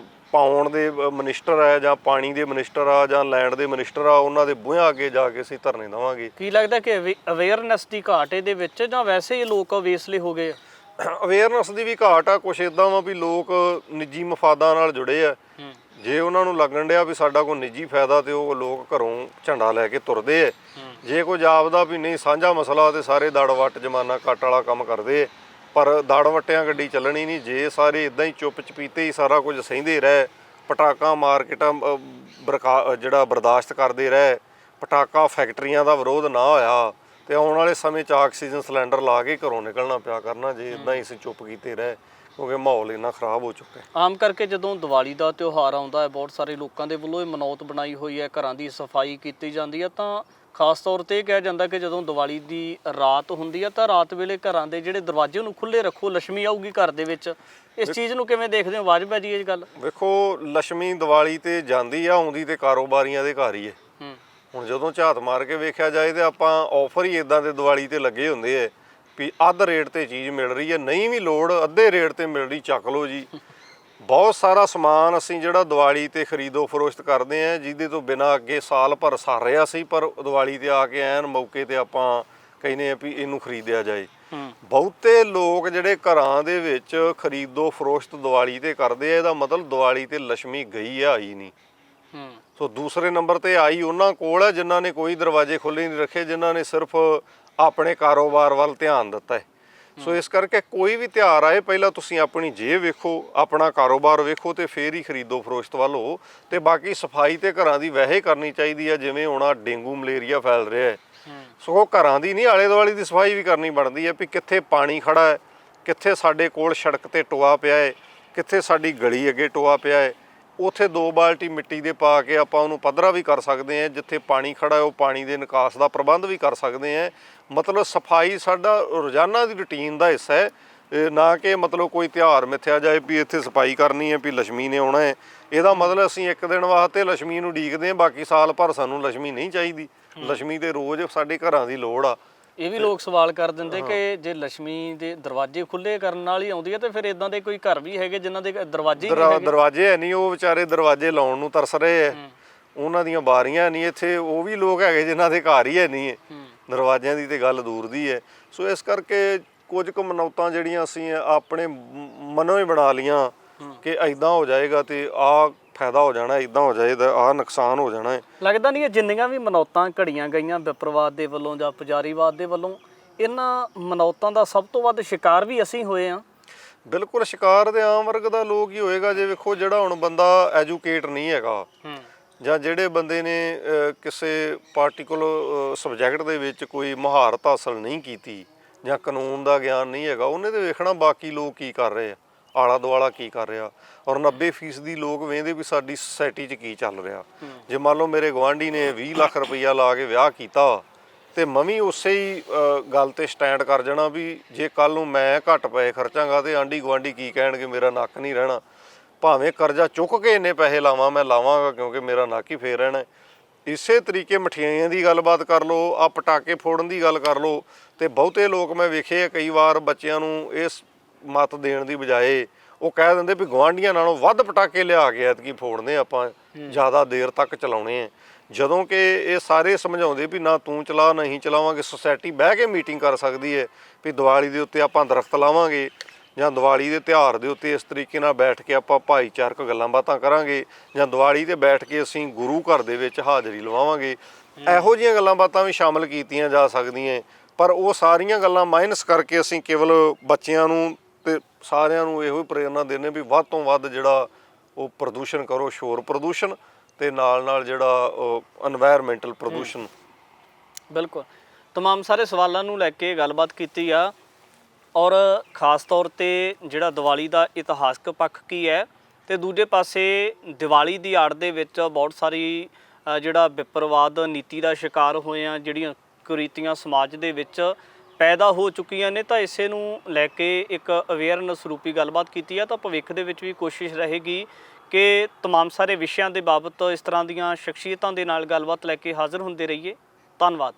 ਪਾਉਣ ਦੇ ਮਿਨਿਸਟਰ ਆ, ਜਾਂ ਪਾਣੀ ਦੇ ਮਿਨਿਸਟਰ ਆ, ਜਾਂ ਲੈਂਡ ਦੇ ਮਿਨਿਸਟਰ ਆ, ਉਹਨਾਂ ਦੇ ਬੂਹਿਆਂ ਅੱਗੇ ਜਾ ਕੇ ਅਸੀਂ ਧਰਨੇ ਦੇਵਾਂਗੇ।
ਕੀ ਲੱਗਦਾ ਕਿ ਅਵੇਅਰਨੈਸ ਦੀ ਘਾਟ ਇਹਦੇ ਵਿੱਚ, ਜਾਂ ਵੈਸੇ ਹੀ ਲੋਕ ਵੇਸਲੇ ਹੋ ਗਏ?
ਅਵੇਅਰਨੈਸ ਦੀ ਵੀ ਘਾਟ ਆ। ਕੁਛ ਇਦਾਂ ਵਾ ਵੀ ਲੋਕ ਨਿੱਜੀ ਮਫਾਦਾਂ ਨਾਲ ਜੁੜੇ ਆ। ਜੇ ਉਹਨਾਂ ਨੂੰ ਲੱਗਣ ਡਿਆ ਵੀ ਸਾਡਾ ਕੋਈ ਨਿੱਜੀ ਫਾਇਦਾ, ਤੇ ਉਹ ਲੋਕ ਘਰੋਂ ਝੰਡਾ ਲੈ ਕੇ ਤੁਰਦੇ ਆ। ਜੇ ਕੋਈ ਜਾਪਦਾ ਵੀ ਨਹੀਂ ਸਾਂਝਾ ਮਸਲਾ, ਤੇ ਸਾਰੇ ਦੜ ਵੱਟ ਜਮਾਨਾ ਕੱਟ ਵਾਲਾ ਕੰਮ ਕਰਦੇ। ਪਰ ਦੜ ਵੱਟਿਆਂ ਗੱਡੀ ਚੱਲਣੀ ਨਹੀਂ। ਜੇ ਸਾਰੇ ਇਦਾਂ ਹੀ ਚੁੱਪ ਚਪੀਤੇ ਹੀ ਸਾਰਾ ਕੁਝ ਸਹਿੰਦੇ ਰਹੇ, ਪਟਾਕਾ ਮਾਰਕੀਟਾਂ ਜਿਹੜਾ ਬਰਦਾਸ਼ਤ ਕਰਦੇ ਰਹੇ, ਪਟਾਕਾ ਫੈਕਟਰੀਆਂ ਦਾ ਵਿਰੋਧ ਨਾ ਹੋਇਆ, ਤੇ ਆਉਣ ਵਾਲੇ ਸਮੇਂ 'ਚ ਆਕਸੀਜਨ ਸਿਲੰਡਰ ਲਾ ਕੇ ਘਰੋਂ ਨਿਕਲਣਾ ਪਿਆ ਕਰਨਾ, ਜੇ ਇਦਾਂ ਹੀ ਅਸੀਂ ਚੁੱਪ ਕੀਤੇ ਰਹੇ, ਕਿਉਂਕਿ ਮਾਹੌਲ ਇੰਨਾ ਖਰਾਬ ਹੋ ਚੁੱਕਾ ਹੈ।
ਆਮ ਕਰਕੇ ਜਦੋਂ ਦੀਵਾਲੀ ਦਾ ਤਿਉਹਾਰ ਆਉਂਦਾ ਹੈ, ਬਹੁਤ ਸਾਰੇ ਲੋਕਾਂ ਦੇ ਵੱਲੋਂ ਇਹ ਮਨੌਤ ਬਣਾਈ ਹੋਈ ਹੈ, ਘਰਾਂ ਦੀ ਸਫਾਈ ਕੀਤੀ ਜਾਂਦੀ ਹੈ, ਤਾਂ ਖਾਸ ਤੌਰ ਤੇ ਇਹ ਕਿਹਾ ਜਾਂਦਾ ਕਿ ਜਦੋਂ ਦੀਵਾਲੀ ਦੀ ਰਾਤ ਹੁੰਦੀ ਹੈ ਤਾਂ ਰਾਤ ਵੇਲੇ ਘਰਾਂ ਦੇ ਜਿਹੜੇ ਦਰਵਾਜ਼ੇ ਉਹਨੂੰ ਖੁੱਲ੍ਹੇ ਰੱਖੋ, ਲక్ష్ਮੀ ਆਊਗੀ ਘਰ ਦੇ ਵਿੱਚ। ਇਸ ਚੀਜ਼ ਨੂੰ ਕਿਵੇਂ ਦੇਖਦੇ ਹੋ? ਵਾਜਬ ਹੈ ਜੀ ਇਹ ਗੱਲ?
ਵੇਖੋ, ਲక్ష్ਮੀ ਦੀਵਾਲੀ ਤੇ ਜਾਂਦੀ ਆ, ਆਉਂਦੀ ਤੇ ਕਾਰੋਬਾਰੀਆਂ ਦੇ ਘਰ ਹੀ ਹੈ। ਹੁਣ ਜਦੋਂ ਝਾਤ ਮਾਰ ਕੇ ਵੇਖਿਆ ਜਾਏ ਤੇ ਆਪਾਂ ਆਫਰ ਹੀ ਇਦਾਂ ਦੇ ਦੀਵਾਲੀ ਤੇ ਲੱਗੇ ਹੁੰਦੇ ਆ ਵੀ ਅੱਧ ਰੇਟ ਤੇ ਚੀਜ਼ ਮਿਲ ਰਹੀ ਹੈ, ਨਹੀਂ ਵੀ ਲੋੜ ਅੱਧੇ ਰੇਟ ਤੇ ਮਿਲ ਰਹੀ, ਚੱਕ ਲਓ ਜੀ। ਬਹੁਤ ਸਾਰਾ ਸਮਾਨ ਅਸੀਂ ਜਿਹੜਾ ਦੀਵਾਲੀ ਤੇ ਖਰੀਦੋ ਫਰੋਖਤ ਕਰਦੇ ਆ, ਜਿਹਦੇ ਤੋਂ ਬਿਨਾਂ ਅੱਗੇ ਸਾਲ ਭਰ ਸਰ ਰਿਹਾ ਸੀ, ਪਰ ਦੀਵਾਲੀ ਤੇ ਆ ਕੇ ਐਨ ਮੌਕੇ ਤੇ ਆਪਾਂ ਕਹਿੰਦੇ ਆ ਵੀ ਇਹਨੂੰ ਖਰੀਦਿਆ ਜਾਏ। ਬਹੁਤੇ ਲੋਕ ਜਿਹੜੇ ਘਰਾਂ ਦੇ ਵਿੱਚ ਖਰੀਦੋ ਫਰੋਖਤ ਦੀਵਾਲੀ ਤੇ ਕਰਦੇ ਆ, ਇਹਦਾ ਮਤਲਬ ਦੀਵਾਲੀ ਤੇ ਲక్ష్ਮੀ ਗਈ ਆ, ਆਈ ਨਹੀਂ। ਸੋ ਦੂਸਰੇ ਨੰਬਰ ਤੇ ਆਈ ਉਹਨਾਂ ਕੋਲ ਹੈ ਜਿਨ੍ਹਾਂ ਨੇ ਕੋਈ ਦਰਵਾਜ਼ੇ ਖੁੱਲ੍ਹੇ ਨਹੀਂ ਰੱਖੇ, ਜਿਨ੍ਹਾਂ ਨੇ ਸਿਰਫ ਆਪਣੇ ਕਾਰੋਬਾਰ ਵੱਲ ਧਿਆਨ ਦਿੱਤਾ ਹੈ। ਸੋ ਇਸ ਕਰਕੇ ਕੋਈ ਵੀ ਤਿਉਹਾਰ ਆਏ, ਪਹਿਲਾਂ ਤੁਸੀਂ ਆਪਣੀ ਜੇਬ ਵੇਖੋ, ਆਪਣਾ ਕਾਰੋਬਾਰ ਵੇਖੋ, ਤੇ ਫੇਰ ਹੀ ਖਰੀਦੋ ਫਰੋਖਤ ਵੱਲ ਹੋ। ਤੇ ਬਾਕੀ ਸਫਾਈ ਤੇ ਘਰਾਂ ਦੀ ਵੈਸੇ ਕਰਨੀ ਚਾਹੀਦੀ ਹੈ। ਜਿਵੇਂ ਹੁਣ ਡੇਂਗੂ ਮਲੇਰੀਆ ਫੈਲ ਰਿਹਾ ਹੈ, ਸੋ ਘਰਾਂ ਦੀ ਨਹੀਂ, ਆਲੇ ਦੁਆਲੇ ਦੀ ਸਫਾਈ ਵੀ ਕਰਨੀ ਬਣਦੀ ਹੈ ਵੀ ਕਿੱਥੇ ਪਾਣੀ ਖੜਾ ਹੈ, ਕਿੱਥੇ ਸਾਡੇ ਕੋਲ ਸੜਕ ਤੇ ਟੋਆ ਪਿਆ ਹੈ, ਕਿੱਥੇ ਸਾਡੀ ਗਲੀ ਅੱਗੇ ਟੋਆ ਪਿਆ ਹੈ, ਉੱਥੇ 2 ਬਾਲਟੀ ਮਿੱਟੀ ਦੇ ਪਾ ਕੇ ਆਪਾਂ ਉਹਨੂੰ ਪੱਧਰਾ ਵੀ ਕਰ ਸਕਦੇ ਹਾਂ। ਜਿੱਥੇ ਪਾਣੀ ਖੜਾ ਹੈ ਉਹ ਪਾਣੀ ਦੇ ਨਿਕਾਸ ਦਾ ਪ੍ਰਬੰਧ ਵੀ ਕਰ ਸਕਦੇ ਹਾਂ। ਮਤਲਬ ਸਫਾਈ ਸਾਡਾ ਰੋਜ਼ਾਨਾ ਦੀ ਰੂਟੀਨ ਦਾ ਹਿੱਸਾ ਹੈ, ਨਾ ਕਿ ਮਤਲਬ ਕੋਈ ਤਿਉਹਾਰ ਮਿੱਥਿਆ ਜਾਏ ਵੀ ਇੱਥੇ ਸਫਾਈ ਕਰਨੀ ਹੈ ਵੀ ਲక్ష్ਮੀ ਨੇ ਆਉਣਾ ਹੈ। ਇਹਦਾ ਮਤਲਬ ਅਸੀਂ ਇੱਕ ਦਿਨ ਵਾਸਤੇ ਲక్ష్ਮੀ ਨੂੰ ਉਡੀਕਦੇ ਹਾਂ, ਬਾਕੀ ਸਾਲ ਭਰ ਸਾਨੂੰ ਲక్ష్ਮੀ ਨਹੀਂ ਚਾਹੀਦੀ। ਲక్ష్ਮੀ ਤੇ ਰੋਜ਼ ਸਾਡੇ ਘਰਾਂ ਦੀ ਲੋੜ ਆ।
ਇਹ ਵੀ ਲੋਕ ਸਵਾਲ ਕਰ ਦਿੰਦੇ ਕਿ ਜੇ ਲక్ష్ਮੀ ਦੇ ਦਰਵਾਜ਼ੇ ਖੁੱਲ੍ਹੇ ਕਰਨ ਨਾਲ ਹੀ ਆਉਂਦੀ ਹੈ, ਤੇ ਫਿਰ ਇਦਾਂ ਦੇ ਕੋਈ ਘਰ ਵੀ ਹੈਗੇ ਜਿਨ੍ਹਾਂ ਦੇ ਦਰਵਾਜ਼ੇ
ਦਰਵਾਜ਼ੇ ਹੈ ਨਹੀਂ, ਉਹ ਵਿਚਾਰੇ ਦਰਵਾਜ਼ੇ ਲਾਉਣ ਨੂੰ ਤਰਸ ਰਹੇ ਹੈ, ਉਹਨਾਂ ਦੀਆਂ ਬਾਰੀਆਂ ਨਹੀਂ। ਇੱਥੇ ਉਹ ਵੀ ਲੋਕ ਹੈਗੇ ਜਿਨ੍ਹਾਂ ਦੇ ਘਰ ਹੀ ਹੈ ਨਹੀਂ ਹੈ, ਦਰਵਾਜ਼ਿਆਂ ਦੀ ਤੇ ਗੱਲ ਦੂਰ ਦੀ ਹੈ। ਸੋ ਇਸ ਕਰਕੇ ਕੁਝ ਕੁ ਮਨੌਤਾਂ ਜਿਹੜੀਆਂ ਅਸੀਂ ਆਪਣੇ ਮਨੋਂ ਹੀ ਬਣਾ ਲੀਆਂ ਕਿ ਐਦਾਂ ਹੋ ਜਾਏਗਾ ਤੇ ਆਹ ਫਾਇਦਾ ਹੋ ਜਾਣਾ, ਇੱਦਾਂ ਹੋ ਜਾਏਗਾ, ਆਹ ਨੁਕਸਾਨ ਹੋ ਜਾਣਾ ਹੈ।
ਲੱਗਦਾ ਨਹੀਂ ਇਹ ਜਿੰਨੀਆਂ ਵੀ ਮਨੌਤਾਂ ਘੜੀਆਂ ਗਈਆਂ ਵਿਪਰਵਾਦ ਦੇ ਵੱਲੋਂ ਜਾਂ ਪੁਜਾਰੀਵਾਦ ਦੇ ਵੱਲੋਂ, ਇਹਨਾਂ ਮਨੌਤਾਂ ਦਾ ਸਭ ਤੋਂ ਵੱਧ ਸ਼ਿਕਾਰ ਵੀ ਅਸੀਂ ਹੋਏ ਹਾਂ।
ਬਿਲਕੁਲ, ਸ਼ਿਕਾਰ ਦੇ ਆਮ ਵਰਗ ਦਾ ਲੋਕ ਹੀ ਹੋਏਗਾ। ਜੇ ਵੇਖੋ, ਜਿਹੜਾ ਹੁਣ ਬੰਦਾ ਐਜੂਕੇਟ ਨਹੀਂ ਹੈਗਾ, ਜਾਂ ਜਿਹੜੇ ਬੰਦੇ ਨੇ ਕਿਸੇ ਪਾਰਟੀਕੂਲਰ ਸਬਜੈਕਟ ਦੇ ਵਿੱਚ ਕੋਈ ਮਹਾਰਤ ਹਾਸਲ ਨਹੀਂ ਕੀਤੀ, ਜਾਂ ਕਾਨੂੰਨ ਦਾ ਗਿਆਨ ਨਹੀਂ ਹੈਗਾ, ਉਹਨੇ ਤਾਂ ਵੇਖਣਾ ਬਾਕੀ ਲੋਕ ਕੀ ਕਰ ਰਹੇ ਆ, ਆਲਾ ਦੁਆਲਾ ਕੀ ਕਰ ਰਿਹਾ। ਔਰ 90% ਲੋਕ ਵੇਖਦੇ ਵੀ ਸਾਡੀ ਸੋਸਾਇਟੀ 'ਚ ਕੀ ਚੱਲ ਰਿਹਾ। ਜੇ ਮੰਨ ਲਓ ਮੇਰੇ ਗੁਆਂਢੀ ਨੇ 20 ਲੱਖ ਰੁਪਈਆ ਲਾ ਕੇ ਵਿਆਹ ਕੀਤਾ, ਤੇ ਮੈਂ ਵੀ ਉਸੇ ਹੀ ਗੱਲ ਤੇ ਸਟੈਂਡ ਕਰ ਜਾਣਾ ਵੀ ਜੇ ਕੱਲ ਨੂੰ ਮੈਂ ਘੱਟ ਪੈਸੇ ਖਰਚਾਂਗਾ ਤੇ ਆਂਢੀ ਗੁਆਂਢੀ ਕੀ ਕਹਿਣਗੇ, ਮੇਰਾ ਨੱਕ ਨਹੀਂ ਰਹਿਣਾ। ਭਾਵੇਂ ਕਰਜ਼ਾ ਚੁੱਕ ਕੇ ਇੰਨੇ ਪੈਸੇ ਲਾਵਾਂ, ਮੈਂ ਲਾਵਾਂਗਾ, ਕਿਉਂਕਿ ਮੇਰਾ ਨੱਕ ਹੀ ਫੇਰ ਰਹਿਣਾ। ਇਸੇ ਤਰੀਕੇ ਮਠਿਆਈਆਂ ਦੀ ਗੱਲਬਾਤ ਕਰ ਲਓ, ਆ ਪਟਾਕੇ ਫੋੜਨ ਦੀ ਗੱਲ ਕਰ ਲਓ, ਤੇ ਬਹੁਤੇ ਲੋਕ ਮੈਂ ਵੇਖੇ ਕਈ ਵਾਰ ਬੱਚਿਆਂ ਨੂੰ ਇਸ ਮੱਤ ਦੇਣ ਦੀ ਬਜਾਏ ਉਹ ਕਹਿ ਦਿੰਦੇ ਵੀ ਗੁਆਂਢੀਆਂ ਨਾਲੋਂ ਵੱਧ ਪਟਾਕੇ ਲਿਆ ਕੇ ਐਤਕੀ ਫੋੜਨੇ ਆਪਾਂ, ਜ਼ਿਆਦਾ ਦੇਰ ਤੱਕ ਚਲਾਉਣੇ ਆ। ਜਦੋਂ ਕਿ ਇਹ ਸਾਰੇ ਸਮਝਾਉਂਦੇ ਵੀ ਨਾ ਤੂੰ ਚਲਾ ਨਹੀਂ ਚਲਾਵਾਂਗੇ, ਸੁਸਾਇਟੀ ਬਹਿ ਕੇ ਮੀਟਿੰਗ ਕਰ ਸਕਦੀ ਹੈ ਵੀ ਦੀਵਾਲੀ ਦੇ ਉੱਤੇ ਆਪਾਂ ਦਰਖਤ ਲਾਵਾਂਗੇ ਜਾਂ ਦੀਵਾਲੀ ਦੇ ਤਿਉਹਾਰ ਦੇ ਉੱਤੇ ਇਸ ਤਰੀਕੇ ਨਾਲ ਬੈਠ ਕੇ ਆਪਾਂ ਭਾਈਚਾਰਕ ਗੱਲਾਂ ਬਾਤਾਂ ਕਰਾਂਗੇ, ਜਾਂ ਦੀਵਾਲੀ ਤੇ ਬੈਠ ਕੇ ਅਸੀਂ ਗੁਰੂ ਘਰ ਦੇ ਵਿੱਚ ਹਾਜ਼ਰੀ ਲਵਾਵਾਂਗੇ। ਇਹੋ ਜਿਹੀਆਂ ਗੱਲਾਂ ਬਾਤਾਂ ਵੀ ਸ਼ਾਮਲ ਕੀਤੀਆਂ ਜਾ ਸਕਦੀਆਂ, ਪਰ ਉਹ ਸਾਰੀਆਂ ਗੱਲਾਂ ਮਾਈਨਸ ਕਰਕੇ ਅਸੀਂ ਕੇਵਲ ਬੱਚਿਆਂ ਨੂੰ ਤੇ ਸਾਰਿਆਂ ਨੂੰ ਇਹੋ ਹੀ ਪ੍ਰੇਰਨਾ ਦਿੰਦੇ ਵੀ ਵੱਧ ਤੋਂ ਵੱਧ ਜਿਹੜਾ ਉਹ ਪ੍ਰਦੂਸ਼ਣ ਕਰੋ, ਸ਼ੋਰ ਪ੍ਰਦੂਸ਼ਣ ਤੇ ਨਾਲ ਜਿਹੜਾ এনवायरमेंटल ਪ੍ਰਦੂਸ਼ਣ।
ਬਿਲਕੁਲ, ਤਮਾਮ ਸਾਰੇ ਸਵਾਲਾਂ ਨੂੰ ਲੈ ਕੇ ਗੱਲਬਾਤ ਕੀਤੀ ਆ, ਔਰ ਖਾਸ ਤੌਰ ਤੇ ਜਿਹੜਾ ਦੀਵਾਲੀ ਦਾ ਇਤਿਹਾਸਕ ਪੱਖ ਕੀ ਹੈ, ਤੇ ਦੂਜੇ ਪਾਸੇ ਦੀਵਾਲੀ ਦੀ ਆੜ ਦੇ ਵਿੱਚ ਬਹੁਤ ਸਾਰੀ ਜਿਹੜਾ ਵਿਪਰਵਾਦ ਨੀਤੀ ਦਾ ਸ਼ਿਕਾਰ ਹੋਏ ਆ, ਜਿਹੜੀਆਂ ਕੁਰੀਤੀਆਂ ਸਮਾਜ ਦੇ ਵਿੱਚ ਪੈਦਾ ਹੋ ਚੁੱਕੀਆਂ ਨੇ, ਤਾਂ ਇਸੇ ਨੂੰ ਲੈ ਕੇ ਇੱਕ ਅਵੇਅਰਨੈਸ ਰੂਪੀ ਗੱਲਬਾਤ ਕੀਤੀ ਆ। ਤਾਂ ਭਵਿੱਖ ਦੇ ਵਿੱਚ ਵੀ ਕੋਸ਼ਿਸ਼ ਰਹੇਗੀ ਕਿ ਤਮਾਮ ਸਾਰੇ ਵਿਸ਼ਿਆਂ ਦੇ ਬਾਬਤ ਇਸ ਤਰ੍ਹਾਂ ਦੀਆਂ ਸ਼ਖਸੀਅਤਾਂ ਦੇ ਨਾਲ ਗੱਲਬਾਤ ਲੈ ਕੇ ਹਾਜ਼ਰ ਹੁੰਦੇ ਰਹੀਏ। ਧੰਨਵਾਦ।